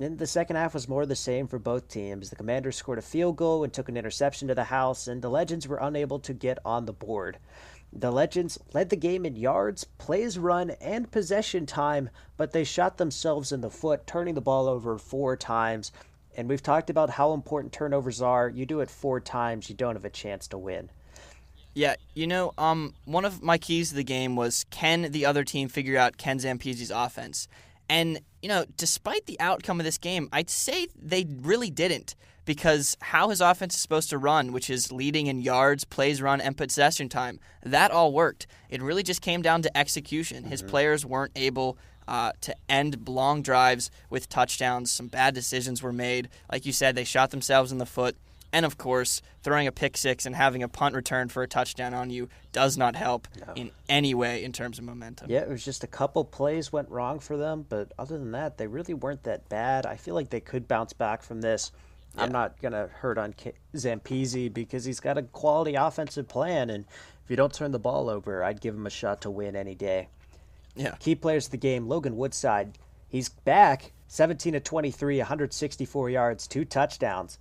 And the second half was more of the same for both teams. The Commanders scored a field goal and took an interception to the house, and the Legends were unable to get on the board. The Legends led the game in yards, plays run, and possession time, but they shot themselves in the foot, turning the ball over 4 times. And we've talked about how important turnovers are. You do it 4 times, you don't have a chance to win. Yeah, one of my keys to the game was, can the other team figure out Ken Zampese's offense? And, despite the outcome of this game, I'd say they really didn't, because how his offense is supposed to run, which is leading in yards, plays run, and possession time, that all worked. It really just came down to execution. His players weren't able to end long drives with touchdowns. Some bad decisions were made. Like you said, they shot themselves in the foot. And, of course, throwing a pick six and having a punt return for a touchdown on you does not help in any way in terms of momentum. Yeah, it was just a couple plays went wrong for them, but other than that, they really weren't that bad. I feel like they could bounce back from this. Yeah. I'm not going to hurt on Zampese because he's got a quality offensive plan, and if you don't turn the ball over, I'd give him a shot to win any day. Yeah. Key players of the game, Logan Woodside. He's back, 17 of 23, 164 yards, 2 touchdowns.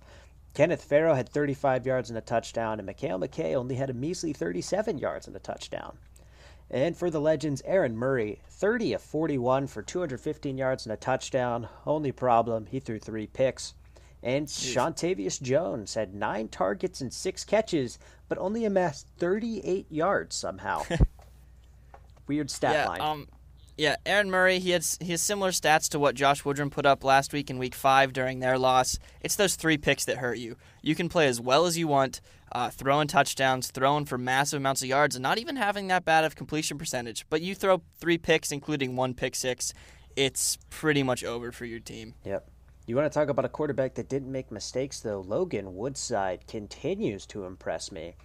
Kenneth Farrow had 35 yards and a touchdown, and Mikhail McKay only had a measly 37 yards and a touchdown. And for the Legends, Aaron Murray, 30 of 41 for 215 yards and a touchdown. Only problem, he threw 3 picks. And Shontavious Jones had 9 targets and 6 catches, but only amassed 38 yards somehow. Weird stat line. Yeah, Aaron Murray, he has similar stats to what Josh Woodrum put up last week in Week 5 during their loss. It's those 3 picks that hurt you. You can play as well as you want, throwing touchdowns, throwing for massive amounts of yards, and not even having that bad of completion percentage. But you throw 3 picks, including 1 pick six, it's pretty much over for your team. Yep. You want to talk about a quarterback that didn't make mistakes, though? Logan Woodside continues to impress me.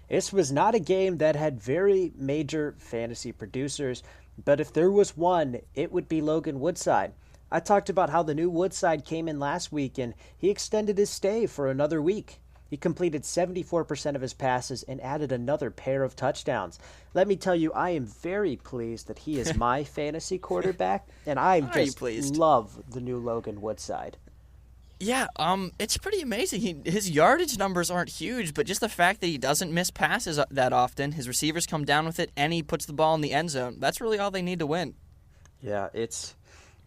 This was not a game that had very major fantasy producers, but if there was one, it would be Logan Woodside. I talked about how the new Woodside came in last week, and he extended his stay for another week. He completed 74% of his passes and added another pair of touchdowns. Let me tell you, I am very pleased that he is my fantasy quarterback, and I just love the new Logan Woodside. Yeah, it's pretty amazing. His yardage numbers aren't huge, but just the fact that he doesn't miss passes that often, his receivers come down with it, and he puts the ball in the end zone. That's really all they need to win. Yeah,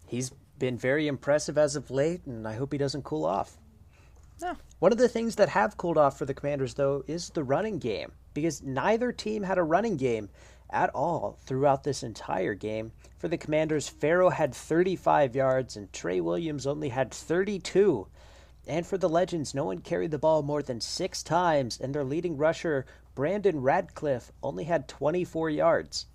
he's been very impressive as of late, and I hope he doesn't cool off. No. One of the things that have cooled off for the Commanders, though, is the running game, because neither team had a running game at all throughout this entire game. For the Commanders, Farrow had 35 yards and Trey Williams only had 32. And for the Legends, no one carried the ball more than 6 times, and their leading rusher, Brandon Radcliffe, only had 24 yards.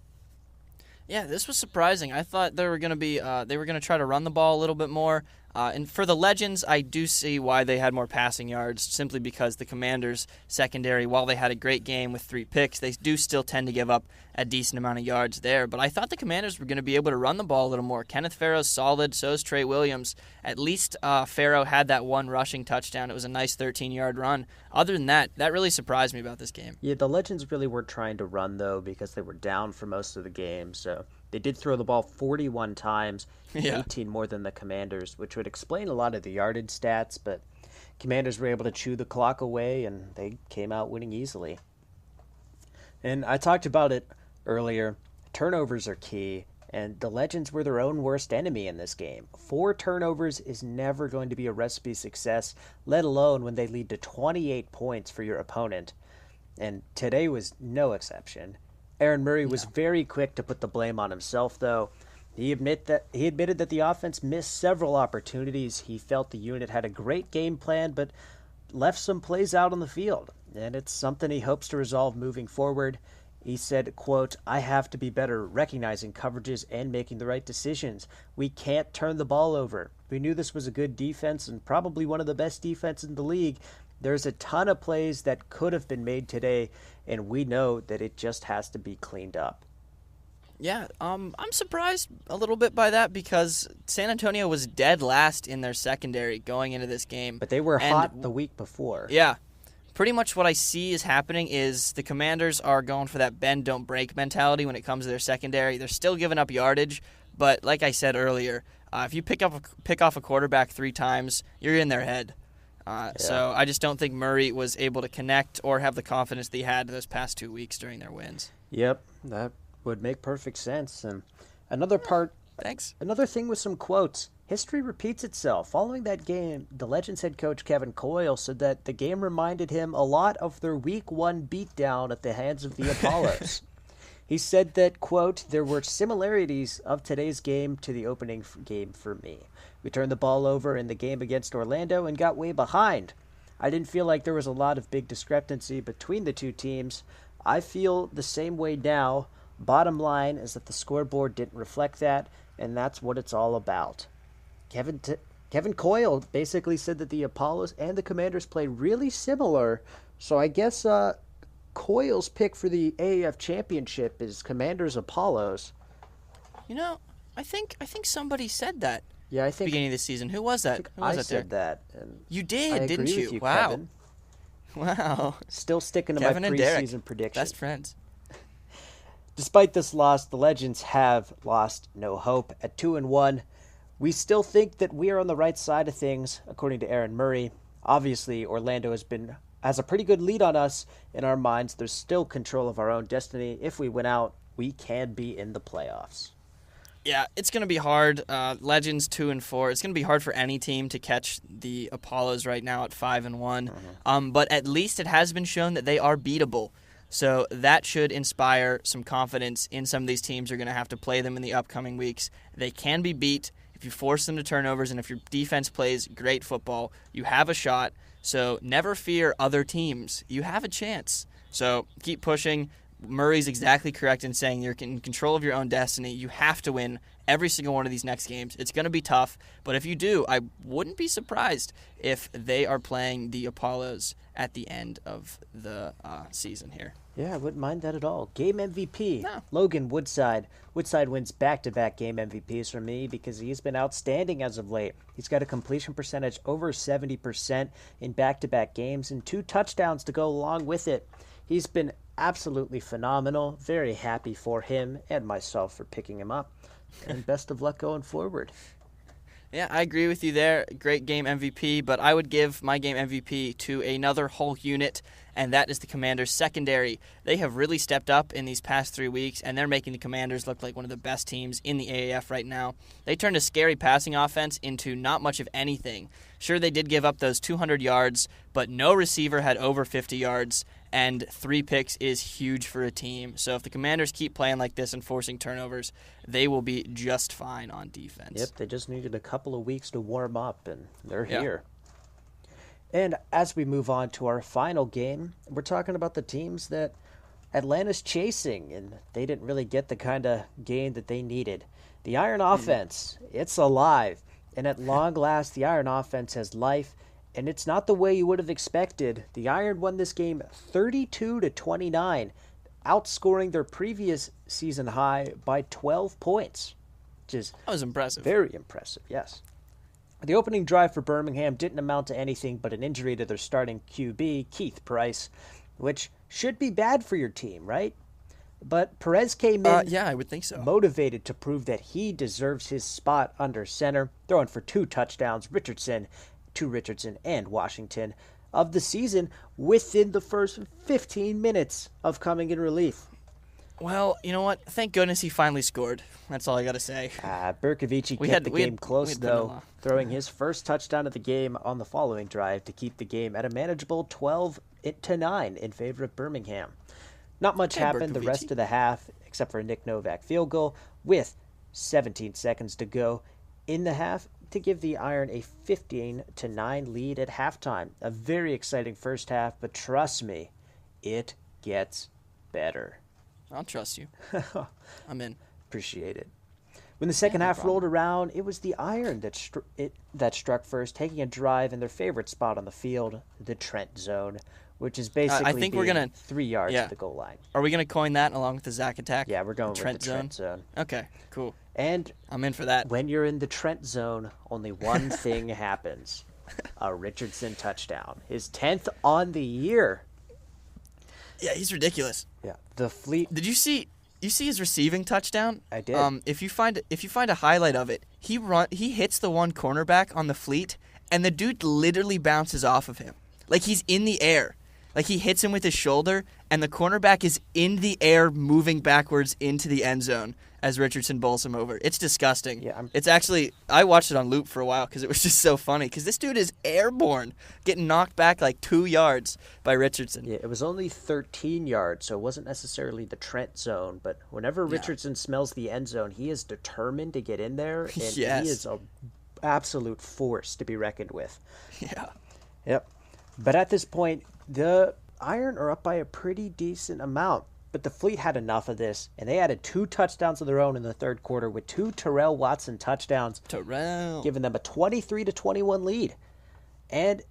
Yeah, this was surprising. I thought they were going to try to run the ball a little bit more. And for the Legends, I do see why they had more passing yards, simply because the Commanders' secondary, while they had a great game with 3 picks, they do still tend to give up a decent amount of yards there. But I thought the Commanders were going to be able to run the ball a little more. Kenneth Farrow's solid, so is Trey Williams. At least Farrow had that 1 rushing touchdown. It was a nice 13-yard run. other than that, that really surprised me about this game. Yeah, the Legends really weren't trying to run, though, because they were down for most of the game. So they did throw the ball 41 times, 18 more than the Commanders, which would explain a lot of the yardage stats. But Commanders were able to chew the clock away, and they came out winning easily. And I talked about it earlier. Turnovers are key, and the Legends were their own worst enemy in this game. 4 turnovers is never going to be a recipe success, let alone when they lead to 28 points for your opponent. And today was no exception. Aaron Murray was very quick to put the blame on himself, though. He admitted that the offense missed several opportunities. He felt the unit had a great game plan, but left some plays out on the field. And it's something he hopes to resolve moving forward. He said, quote, "I have to be better recognizing coverages and making the right decisions. We can't turn the ball over. We knew this was a good defense and probably one of the best defenses in the league. There's a ton of plays that could have been made today, and we know that it just has to be cleaned up." Yeah, I'm surprised a little bit by that because San Antonio was dead last in their secondary going into this game. But they were hot the week before. Yeah. Pretty much what I see is happening is the Commanders are going for that bend, don't break mentality when it comes to their secondary. They're still giving up yardage, but like I said earlier, if you pick off a quarterback 3 times, you're in their head. So I just don't think Murray was able to connect or have the confidence that he had those past 2 weeks during their wins. Yep, that would make perfect sense. And another thing with some quotes. History repeats itself. Following that game, the Legends head coach Kevin Coyle said that the game reminded him a lot of their Week 1 beatdown at the hands of the Apollos. He said that, quote, "There were similarities of today's game to the opening game for me. We turned the ball over in the game against Orlando and got way behind. I didn't feel like there was a lot of big discrepancy between the two teams. I feel the same way now. Bottom line is that the scoreboard didn't reflect that, and that's what it's all about." Kevin Coyle basically said that the Apollos and the Commanders played really similar, so I guess Coyle's pick for the AAF championship is Commanders Apollos. You know, I think somebody said that. Yeah, I think beginning of the season. Who was that? I said that. And you did, didn't you? With you? Wow. Kevin. Wow. Still sticking to Kevin my preseason prediction. Best friends. Despite this loss, the Legends have lost no hope at 2-1. We still think that we are on the right side of things, according to Aaron Murray. Obviously, Orlando has a pretty good lead on us. In our minds, there's still control of our own destiny. If we win out, we can be in the playoffs. Yeah, it's going to be hard. Legends 2-4. It's going to be hard for any team to catch the Apollos right now at 5-1. But at least it has been shown that they are beatable. So that should inspire some confidence in some of these teams who are going to have to play them in the upcoming weeks. They can be beat if you force them to turnovers, and if your defense plays great football, you have a shot. So never fear other teams. You have a chance. So keep pushing. Murray's exactly correct in saying you're in control of your own destiny. You have to win every single one of these next games. It's going to be tough, but if you do, I wouldn't be surprised if they are playing the Apollos at the end of the season here. Yeah, I wouldn't mind that at all. Game MVP, No. Logan Woodside. Woodside wins back-to-back game MVPs from me because he's been outstanding as of late. He's got a completion percentage over 70% in back-to-back games and 2 touchdowns to go along with it. He's been absolutely phenomenal. Very happy for him and myself for picking him up. And best of luck going forward. Yeah, I agree with you there. Great game MVP, but I would give my game MVP to another whole unit, and that is the Commanders' secondary. They have really stepped up in these past 3 weeks, and they're making the Commanders look like one of the best teams in the AAF right now. They turned a scary passing offense into not much of anything. Sure, they did give up those 200 yards, but no receiver had over 50 yards, and 3 picks is huge for a team. So if the Commanders keep playing like this and forcing turnovers, they will be just fine on defense. Yep, they just needed a couple of weeks to warm up, and they're here. And as we move on to our final game, we're talking about the teams that Atlanta's chasing, and they didn't really get the kind of game that they needed. The Iron Offense, it's alive, and at long last, the Iron Offense has life, and it's not the way you would have expected. The Iron won this game 32-29, outscoring their previous season high by 12 points, which is that was impressive. Very impressive, yes. The opening drive for Birmingham didn't amount to anything but an injury to their starting QB, Keith Price, which should be bad for your team, right? But Perez came in yeah, I would think so. motivated to prove that he deserves his spot under center, throwing for 2 touchdowns, Richardson and Washington, of the season within the first 15 minutes of coming in relief. Well, you know what? Thank goodness he finally scored. That's all I got to say. Berkovici kept the game close, though, throwing his first touchdown of the game on the following drive to keep the game at a manageable 12-9 in favor of Birmingham. Not much happened the rest of the half, except for a Nick Novak field goal, with 17 seconds to go in the half to give the Iron a 15-9 lead at halftime. A very exciting first half, but trust me, it gets better. I'll trust you. I'm in. Appreciate it. When the second half rolled around, it was the Iron that struck first, taking a drive in their favorite spot on the field, the Trent zone, which is basically I think we're gonna 3 yards at the goal line. Are we going to coin that along with the Zach attack? Yeah, we're going with Trent the Trent zone. Okay, cool. And I'm in for that. When you're in the Trent zone, only one thing happens. A Richardson touchdown. His 10th on the year. Yeah, he's ridiculous. Yeah. The Fleet. Did you see his receiving touchdown? I did. If you find a highlight of it, he hits the one cornerback on the Fleet, and the dude literally bounces off of him. Like he's in the air. Like he hits him with his shoulder, and the cornerback is in the air moving backwards into the end zone as Richardson bowls him over. It's disgusting. Yeah, It's actually, I watched it on loop for a while because it was just so funny because this dude is airborne, getting knocked back like 2 yards by Richardson. Yeah, it was only 13 yards, so it wasn't necessarily the Trent zone, but whenever Richardson smells the end zone, he is determined to get in there, and he is an absolute force to be reckoned with. Yeah. Yep. But at this point, the Iron are up by a pretty decent amount. But the Fleet had enough of this, and they added 2 touchdowns of their own in the third quarter with 2 Terrell Watson touchdowns, giving them a 23-21 lead. And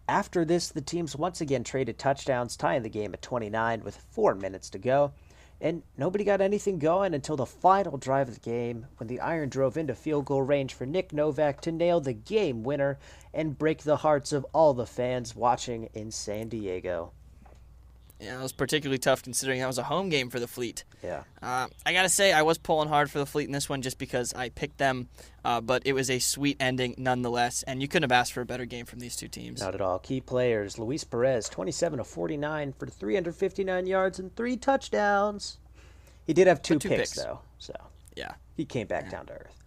after this, the teams once again traded touchdowns, tying the game at 29 with 4 minutes to go. And nobody got anything going until the final drive of the game, when the Iron drove into field goal range for Nick Novak to nail the game winner and break the hearts of all the fans watching in San Diego. Yeah, it was particularly tough considering that was a home game for the Fleet. Yeah. I got to say, I was pulling hard for the Fleet in this one just because I picked them, but it was a sweet ending nonetheless, and you couldn't have asked for a better game from these two teams. Not at all. Key players, Luis Perez, 27 of 49 for 359 yards and 3 touchdowns. He did have two picks, though, so yeah, he came back down to earth.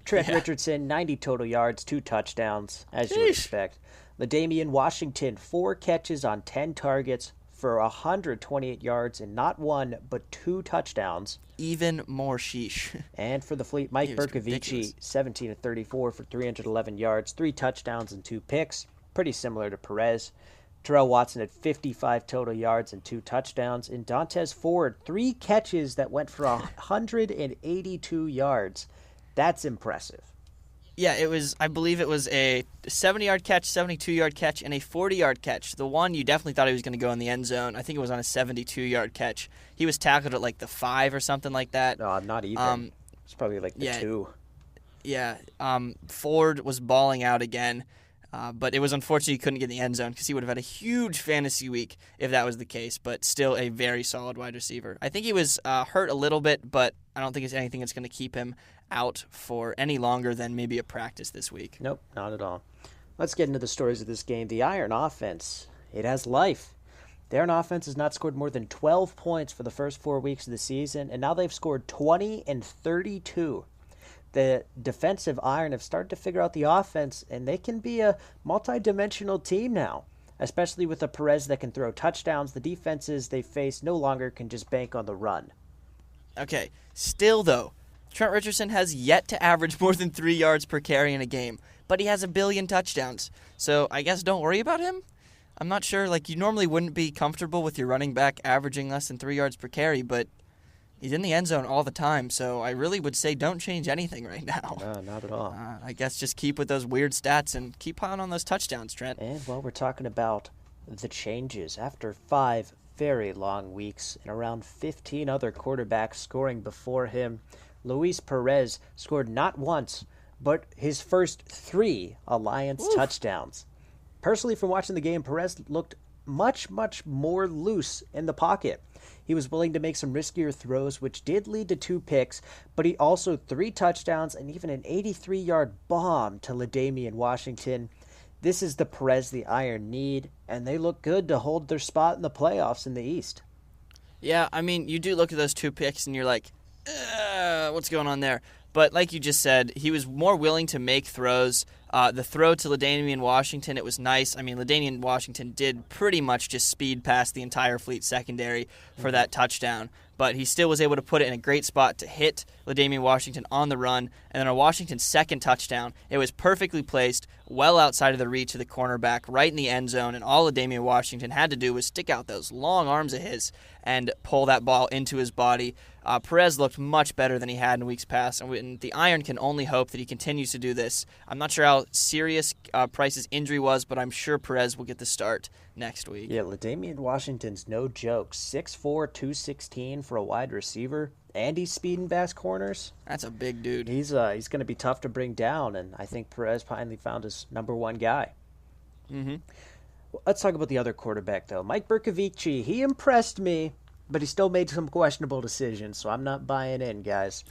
Trent Richardson, 90 total yards, 2 touchdowns, as you would expect. LaDamian Washington, 4 catches on 10 targets for 128 yards and not 1 but 2 touchdowns. Even more sheesh. And for the Fleet, Mike Berkovici, 17 of 34 for 311 yards, 3 touchdowns and 2 picks. Pretty similar to Perez. Terrell Watson had 55 total yards and 2 touchdowns. And Dantes Ford, 3 catches that went for 182 yards. That's impressive. Yeah, I believe it was a 70-yard catch, 72-yard catch, and a 40-yard catch. The one you definitely thought he was going to go in the end zone. I think it was on a 72-yard catch. He was tackled at like the 5 or something like that. No, not even. It's probably like the 2. Yeah, Ford was balling out again, but it was unfortunate he couldn't get in the end zone because he would have had a huge fantasy week if that was the case, but still a very solid wide receiver. I think he was hurt a little bit, but I don't think it's anything that's going to keep him out for any longer than maybe a practice this week. Nope, not at all. Let's get into the stories of this game. The Iron offense, it has life. The Iron offense has not scored more than 12 points for the first 4 weeks of the season, and now they've scored 20 and 32. The defensive Iron have started to figure out the offense, and they can be a multi-dimensional team now, especially with a Perez that can throw touchdowns. The defenses they face no longer can just bank on the run. Okay, still though, Trent Richardson has yet to average more than 3 yards per carry in a game, but he has 1 billion touchdowns. So I guess don't worry about him. I'm not sure, you normally wouldn't be comfortable with your running back averaging less than 3 yards per carry, but he's in the end zone all the time, so I really would say don't change anything right now. No, not at all. I guess just keep with those weird stats and keep piling on those touchdowns, Trent. And while we're talking about the changes, after 5 very long weeks and around 15 other quarterbacks scoring before him, Luis Perez scored not once, but his first 3 Alliance touchdowns. Personally, from watching the game, Perez looked much, much more loose in the pocket. He was willing to make some riskier throws, which did lead to 2 picks, but he also 3 touchdowns and even an 83-yard bomb to LaDainian Washington. This is the Perez the Iron need, and they look good to hold their spot in the playoffs in the East. Yeah, I mean, you do look at those 2 picks and you're like, what's going on there? But like you just said, he was more willing to make throws. The throw to LaDainian Washington, it was nice. I mean, LaDainian Washington did pretty much just speed past the entire Fleet secondary for that touchdown. But he still was able to put it in a great spot to hit LaDainian Washington on the run. And then on Washington's second touchdown, it was perfectly placed, well outside of the reach of the cornerback, right in the end zone. And all LaDainian Washington had to do was stick out those long arms of his and pull that ball into his body. Perez looked much better than he had in weeks past, and the Iron can only hope that he continues to do this. I'm not sure how serious Price's injury was, but I'm sure Perez will get the start next week. Yeah, LaDainian Washington's no joke. 6'4", 216 for a wide receiver, and he's speeding bass corners. That's a big dude. He's going to be tough to bring down, and I think Perez finally found his number 1 guy. Mm-hmm. Well, let's talk about the other quarterback, though. Mike Bercovici, he impressed me, but he still made some questionable decisions, so I'm not buying in, guys.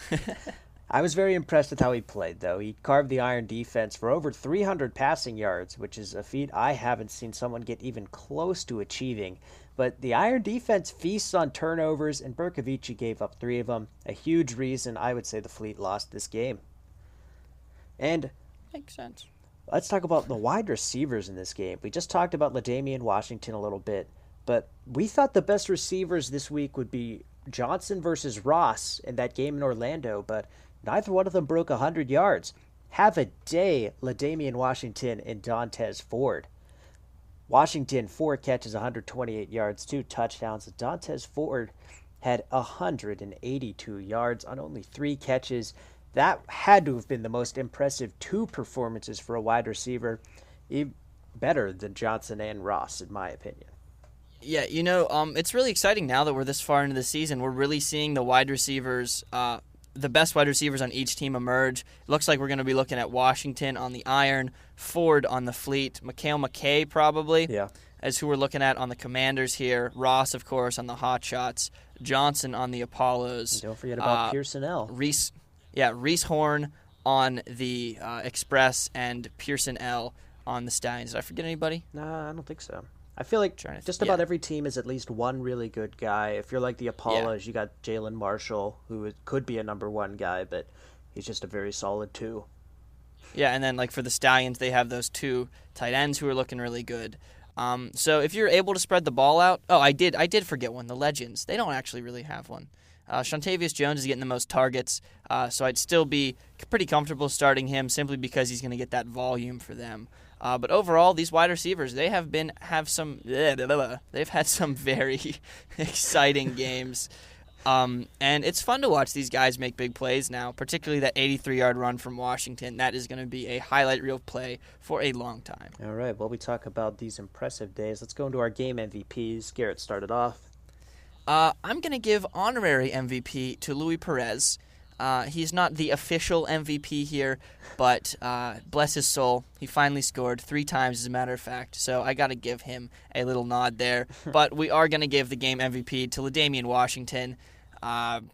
I was very impressed with how he played, though. He carved the Iron defense for over 300 passing yards, which is a feat I haven't seen someone get even close to achieving. But the Iron defense feasts on turnovers, and Bercovici gave up 3 of them. A huge reason I would say the Fleet lost this game. And makes sense. Let's talk about the wide receivers in this game. We just talked about LaDainian Washington a little bit, but we thought the best receivers this week would be Johnson versus Ross in that game in Orlando, but neither one of them broke 100 yards. Have a day, LaDainian Washington and Dontez Ford. Washington, 4 catches, 128 yards, 2 touchdowns. Dontez Ford had 182 yards on only 3 catches. That had to have been the most impressive 2 performances for a wide receiver. Better than Johnson and Ross, in my opinion. Yeah, it's really exciting now that we're this far into the season. We're really seeing the wide receivers, the best wide receivers on each team emerge. It looks like we're going to be looking at Washington on the Iron, Ford on the Fleet, Mikhail McKay probably, as who we're looking at on the Commanders here. Ross, of course, on the Hot Shots. Johnson on the Apollos. And don't forget about Pearson L. Reese Horn on the Express, and Pearson L on the Stallions. Did I forget anybody? Nah, I don't think so. I feel like just about every team is at least one really good guy. If you're like the Apollos, you got Jalen Marshall, who could be a number 1 guy, but he's just a very solid 2. Yeah, and then like for the Stallions, they have those 2 tight ends who are looking really good. So if you're able to spread the ball out, I did forget one, the Legends. They don't actually really have one. Shantavius Jones is getting the most targets, so I'd still be pretty comfortable starting him simply because he's going to get that volume for them. But overall, these wide receivers, they've had some very exciting games. And it's fun to watch these guys make big plays now, particularly that 83-yard run from Washington. That is going to be a highlight reel play for a long time. All right, well, we talk about these impressive days. Let's go into our game MVPs. Garrett started off. I'm going to give honorary MVP to Luis Perez. He's not the official MVP here, but bless his soul, he finally scored 3 times, as a matter of fact. So I got to give him a little nod there. But we are going to give the game MVP to LaDainian Washington.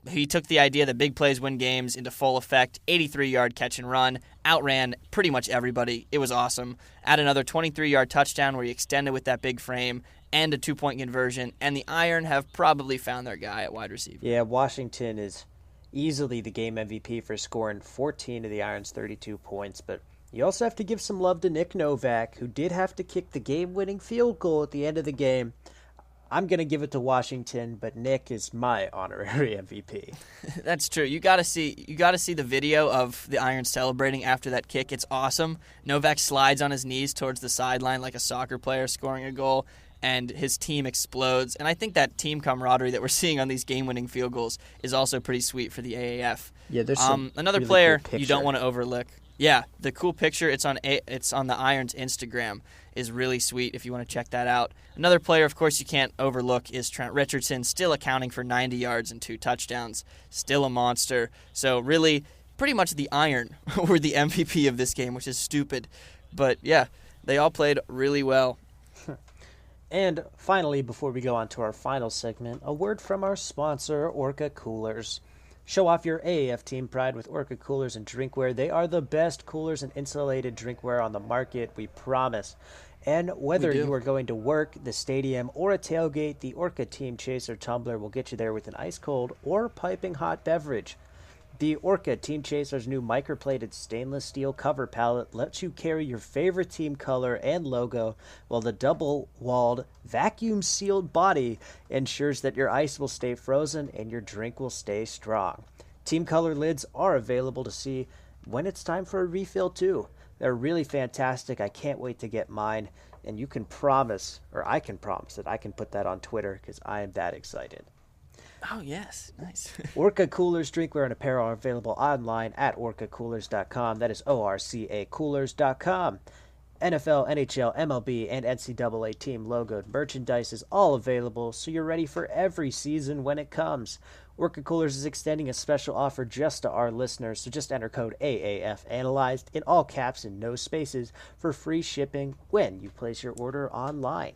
He took the idea that big plays win games into full effect. 83-yard catch and run, outran pretty much everybody. It was awesome. Add another 23-yard touchdown where he extended with that big frame, and a 2-point conversion. And the Iron have probably found their guy at wide receiver. Yeah, Washington is easily the game MVP for scoring 14 of the Iron's 32 points, but you also have to give some love to Nick Novak, who did have to kick the game-winning field goal at the end of the game. I'm going to give it to Washington, but Nick is my honorary MVP. That's true. You got to see the video of the Iron celebrating after that kick. It's awesome. Novak slides on his knees towards the sideline like a soccer player scoring a goal, and his team explodes. And I think that team camaraderie that we're seeing on these game-winning field goals is also pretty sweet for the AAF. Yeah, there's another really player cool you don't want to overlook. Yeah, the cool picture, it's on the Iron's Instagram, is really sweet if you want to check that out. Another player, of course, you can't overlook is Trent Richardson, still accounting for 90 yards and 2 touchdowns, still a monster. So really, pretty much the Iron were the MVP of this game, which is stupid. But yeah, they all played really well. And finally, before we go on to our final segment, a word from our sponsor, Orca Coolers. Show off your AAF team pride with Orca Coolers and Drinkware. They are the best coolers and insulated drinkware on the market, we promise. And whether you are going to work, the stadium, or a tailgate, the Orca Team Chaser Tumbler will get you there with an ice-cold or piping hot beverage. The Orca Team Chaser's new microplated stainless steel cover pallet lets you carry your favorite team color and logo, while the double-walled, vacuum-sealed body ensures that your ice will stay frozen and your drink will stay strong. Team color lids are available to see when it's time for a refill, too. They're really fantastic. I can't wait to get mine, and you can promise, or I can promise that I can put that on Twitter because I am that excited. Oh, yes. Nice. Orca Coolers drinkware and apparel are available online at orcacoolers.com. That is ORCA Coolers.com. NFL, NHL, MLB, and NCAA team logoed merchandise is all available, so you're ready for every season when it comes. Orca Coolers is extending a special offer just to our listeners, so just enter code AAF Analyzed in all caps and no spaces for free shipping when you place your order online.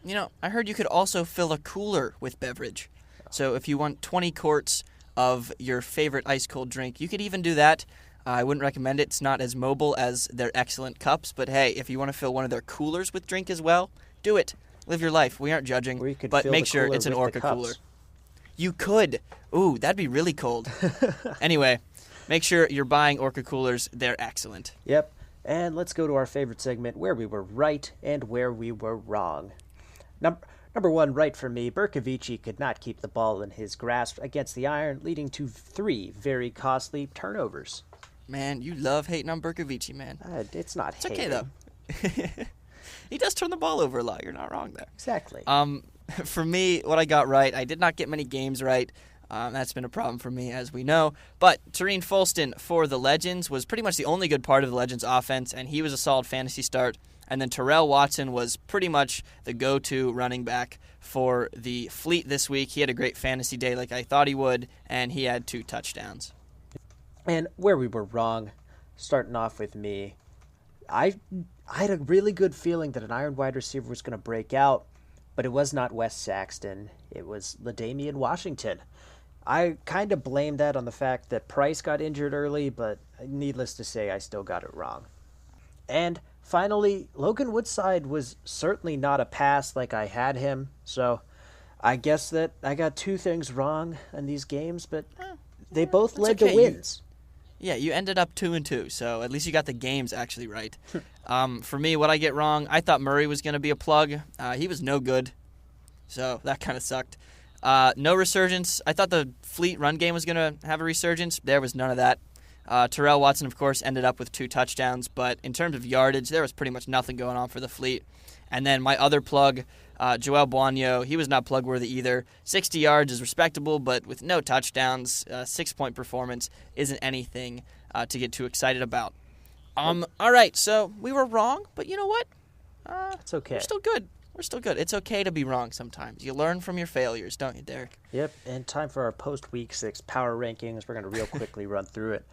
You know, I heard you could also fill a cooler with beverage. So if you want 20 quarts of your favorite ice-cold drink, you could even do that. I wouldn't recommend it. It's not as mobile as their excellent cups. But hey, if you want to fill one of their coolers with drink as well, do it. Live your life. We aren't judging. Or you could but fill make the sure cooler it's an with Orca the cups. cooler. You could. Ooh, that'd be really cold. Anyway, make sure you're buying Orca coolers. They're excellent. Yep. And let's go to our favorite segment, where we were right and where we were wrong. Number one, right for me, Berkovici could not keep the ball in his grasp against the Iron, leading to 3 very costly turnovers. Man, you love hating on Berkovici, man. It's not It's hating. okay, though. He does turn the ball over a lot. You're not wrong there. Exactly. For me, what I got right, I did not get many games right. That's been a problem for me, as we know. But Tareen Folston for the Legends was pretty much the only good part of the Legends offense, and he was a solid fantasy start. And then Terrell Watson was pretty much the go-to running back for the Fleet this week. He had a great fantasy day like I thought he would, and he had 2 touchdowns. And where we were wrong, starting off with me, I had a really good feeling that an Iron wide receiver was going to break out, but it was not Wes Saxton. It was LaDamian Washington. I kind of blame that on the fact that Price got injured early, but needless to say, I still got it wrong. And finally, Logan Woodside was certainly not a pass like I had him, so I guess that I got 2 things wrong in these games, but they both led to wins. You ended up 2-2, so at least you got the games actually right. For me, what I get wrong, I thought Murray was going to be a plug. He was no good, so that kind of sucked. No resurgence. I thought the Fleet run game was going to have a resurgence. There was none of that. Terrell Watson, of course, ended up with 2 touchdowns, but in terms of yardage, there was pretty much nothing going on for the Fleet. And then my other plug, Joel Buonio, he was not plug-worthy either. 60 yards is respectable, but with no touchdowns, 6-point performance isn't anything to get too excited about. All right, so we were wrong, but you know what? It's okay. We're still good. We're still good. It's okay to be wrong sometimes. You learn from your failures, don't you, Derek? Yep, and time for our post-Week 6 power rankings. We're going to real quickly run through it.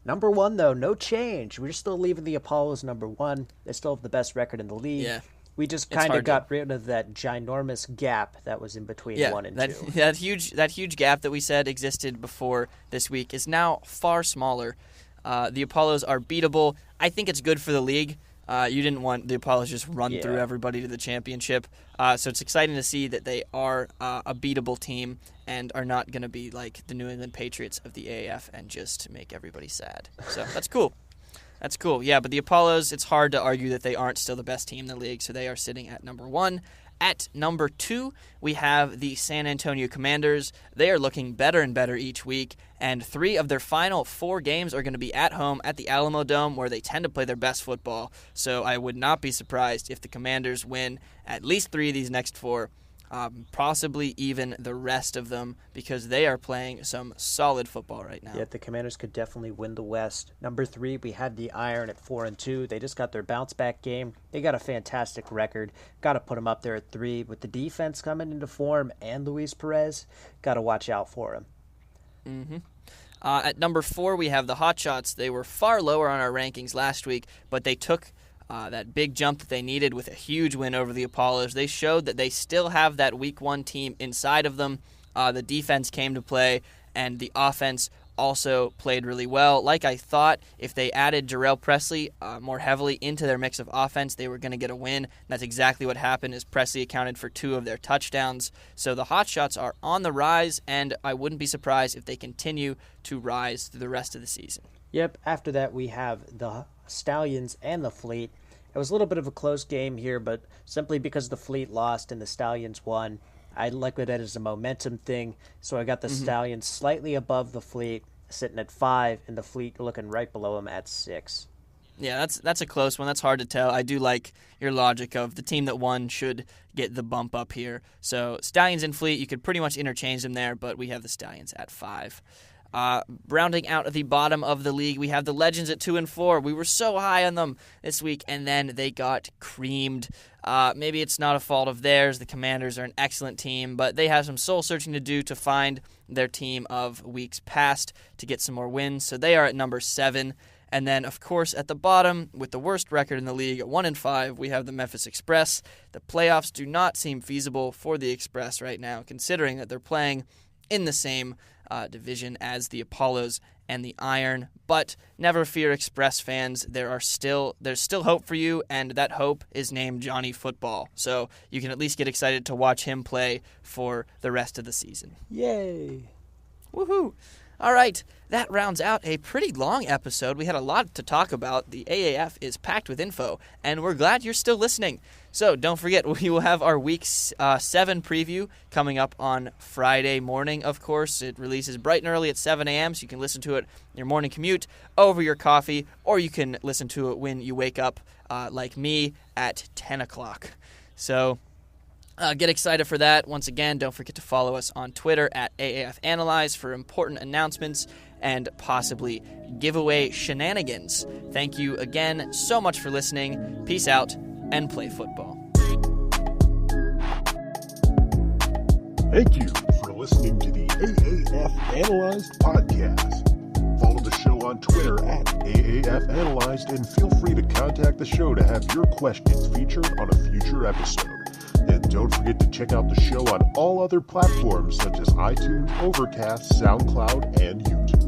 Number 1, though, no change. We're still leaving the Apollos number 1. They still have the best record in the league. Yeah. We just kind of got rid of that ginormous gap that was in between 1 and 2. That huge gap that we said existed before this week is now far smaller. The Apollos are beatable. I think it's good for the league. You didn't want the Apollos just run through everybody to the championship. So it's exciting to see that they are a beatable team and are not going to be like the New England Patriots of the AAF and just make everybody sad. So that's cool. That's cool. Yeah, but the Apollos, it's hard to argue that they aren't still the best team in the league, so they are sitting at number 1. At number 2, we have the San Antonio Commanders. They are looking better and better each week, and 3 of their final 4 games are going to be at home at the Alamo Dome, where they tend to play their best football. So I would not be surprised if the Commanders win at least 3 of these next 4, possibly even the rest of them, because they are playing some solid football right now. Yeah, the Commanders could definitely win the West. Number 3, we had the Iron at 4-2. They just got their bounce-back game. They got a fantastic record. Got to put them up there at 3. With the defense coming into form and Luis Perez, got to watch out for him. At number 4, we have the Hotshots. They were far lower on our rankings last week, but they took that big jump that they needed with a huge win over the Apollos. They showed that they still have that Week 1 team inside of them. The defense came to play, and the offense also played really well. Like I thought, if they added Jarrell Presley more heavily into their mix of offense, they were going to get a win. That's exactly what happened, as Presley accounted for 2 of their touchdowns. So the Hotshots are on the rise, and I wouldn't be surprised if they continue to rise through the rest of the season. Yep, after that we have the Stallions and the Fleet. It was a little bit of a close game here, but simply because the Fleet lost and the Stallions won, I look at it as a momentum thing, so I got the Stallions slightly above the Fleet, sitting at 5, and the Fleet looking right below them at 6. Yeah, that's a close one. That's hard to tell. I do like your logic of the team that won should get the bump up here. So Stallions and Fleet, you could pretty much interchange them there, but we have the Stallions at 5. Rounding out at the bottom of the league, we have the Legends at 2 and 4. We were so high on them this week, and then they got creamed. Maybe it's not a fault of theirs. The Commanders are an excellent team, but they have some soul-searching to do to find their team of weeks past to get some more wins. So they are at number 7. And then, of course, at the bottom, with the worst record in the league at 1 and 5, we have the Memphis Express. The playoffs do not seem feasible for the Express right now, considering that they're playing in the same division as the Apollos and the Iron. But never fear, Express fans. There's still hope for you, and that hope is named Johnny Football. So you can at least get excited to watch him play for the rest of the season. Yay! Woohoo! All right, that rounds out a pretty long episode. We had a lot to talk about. The AAF is packed with info, and we're glad you're still listening. So don't forget, we will have our Week 7 preview coming up on Friday morning, of course. It releases bright and early at 7 a.m., so you can listen to it in your morning commute over your coffee, or you can listen to it when you wake up, like me, at 10 o'clock. So get excited for that. Once again, don't forget to follow us on Twitter at AAF Analyze for important announcements and possibly giveaway shenanigans. Thank you again so much for listening. Peace out and play football. Thank you for listening to the AAF Analyzed podcast. Follow the show on Twitter at AAF Analyzed and feel free to contact the show to have your questions featured on a future episode. And don't forget to check out the show on all other platforms such as iTunes, Overcast, SoundCloud, and YouTube.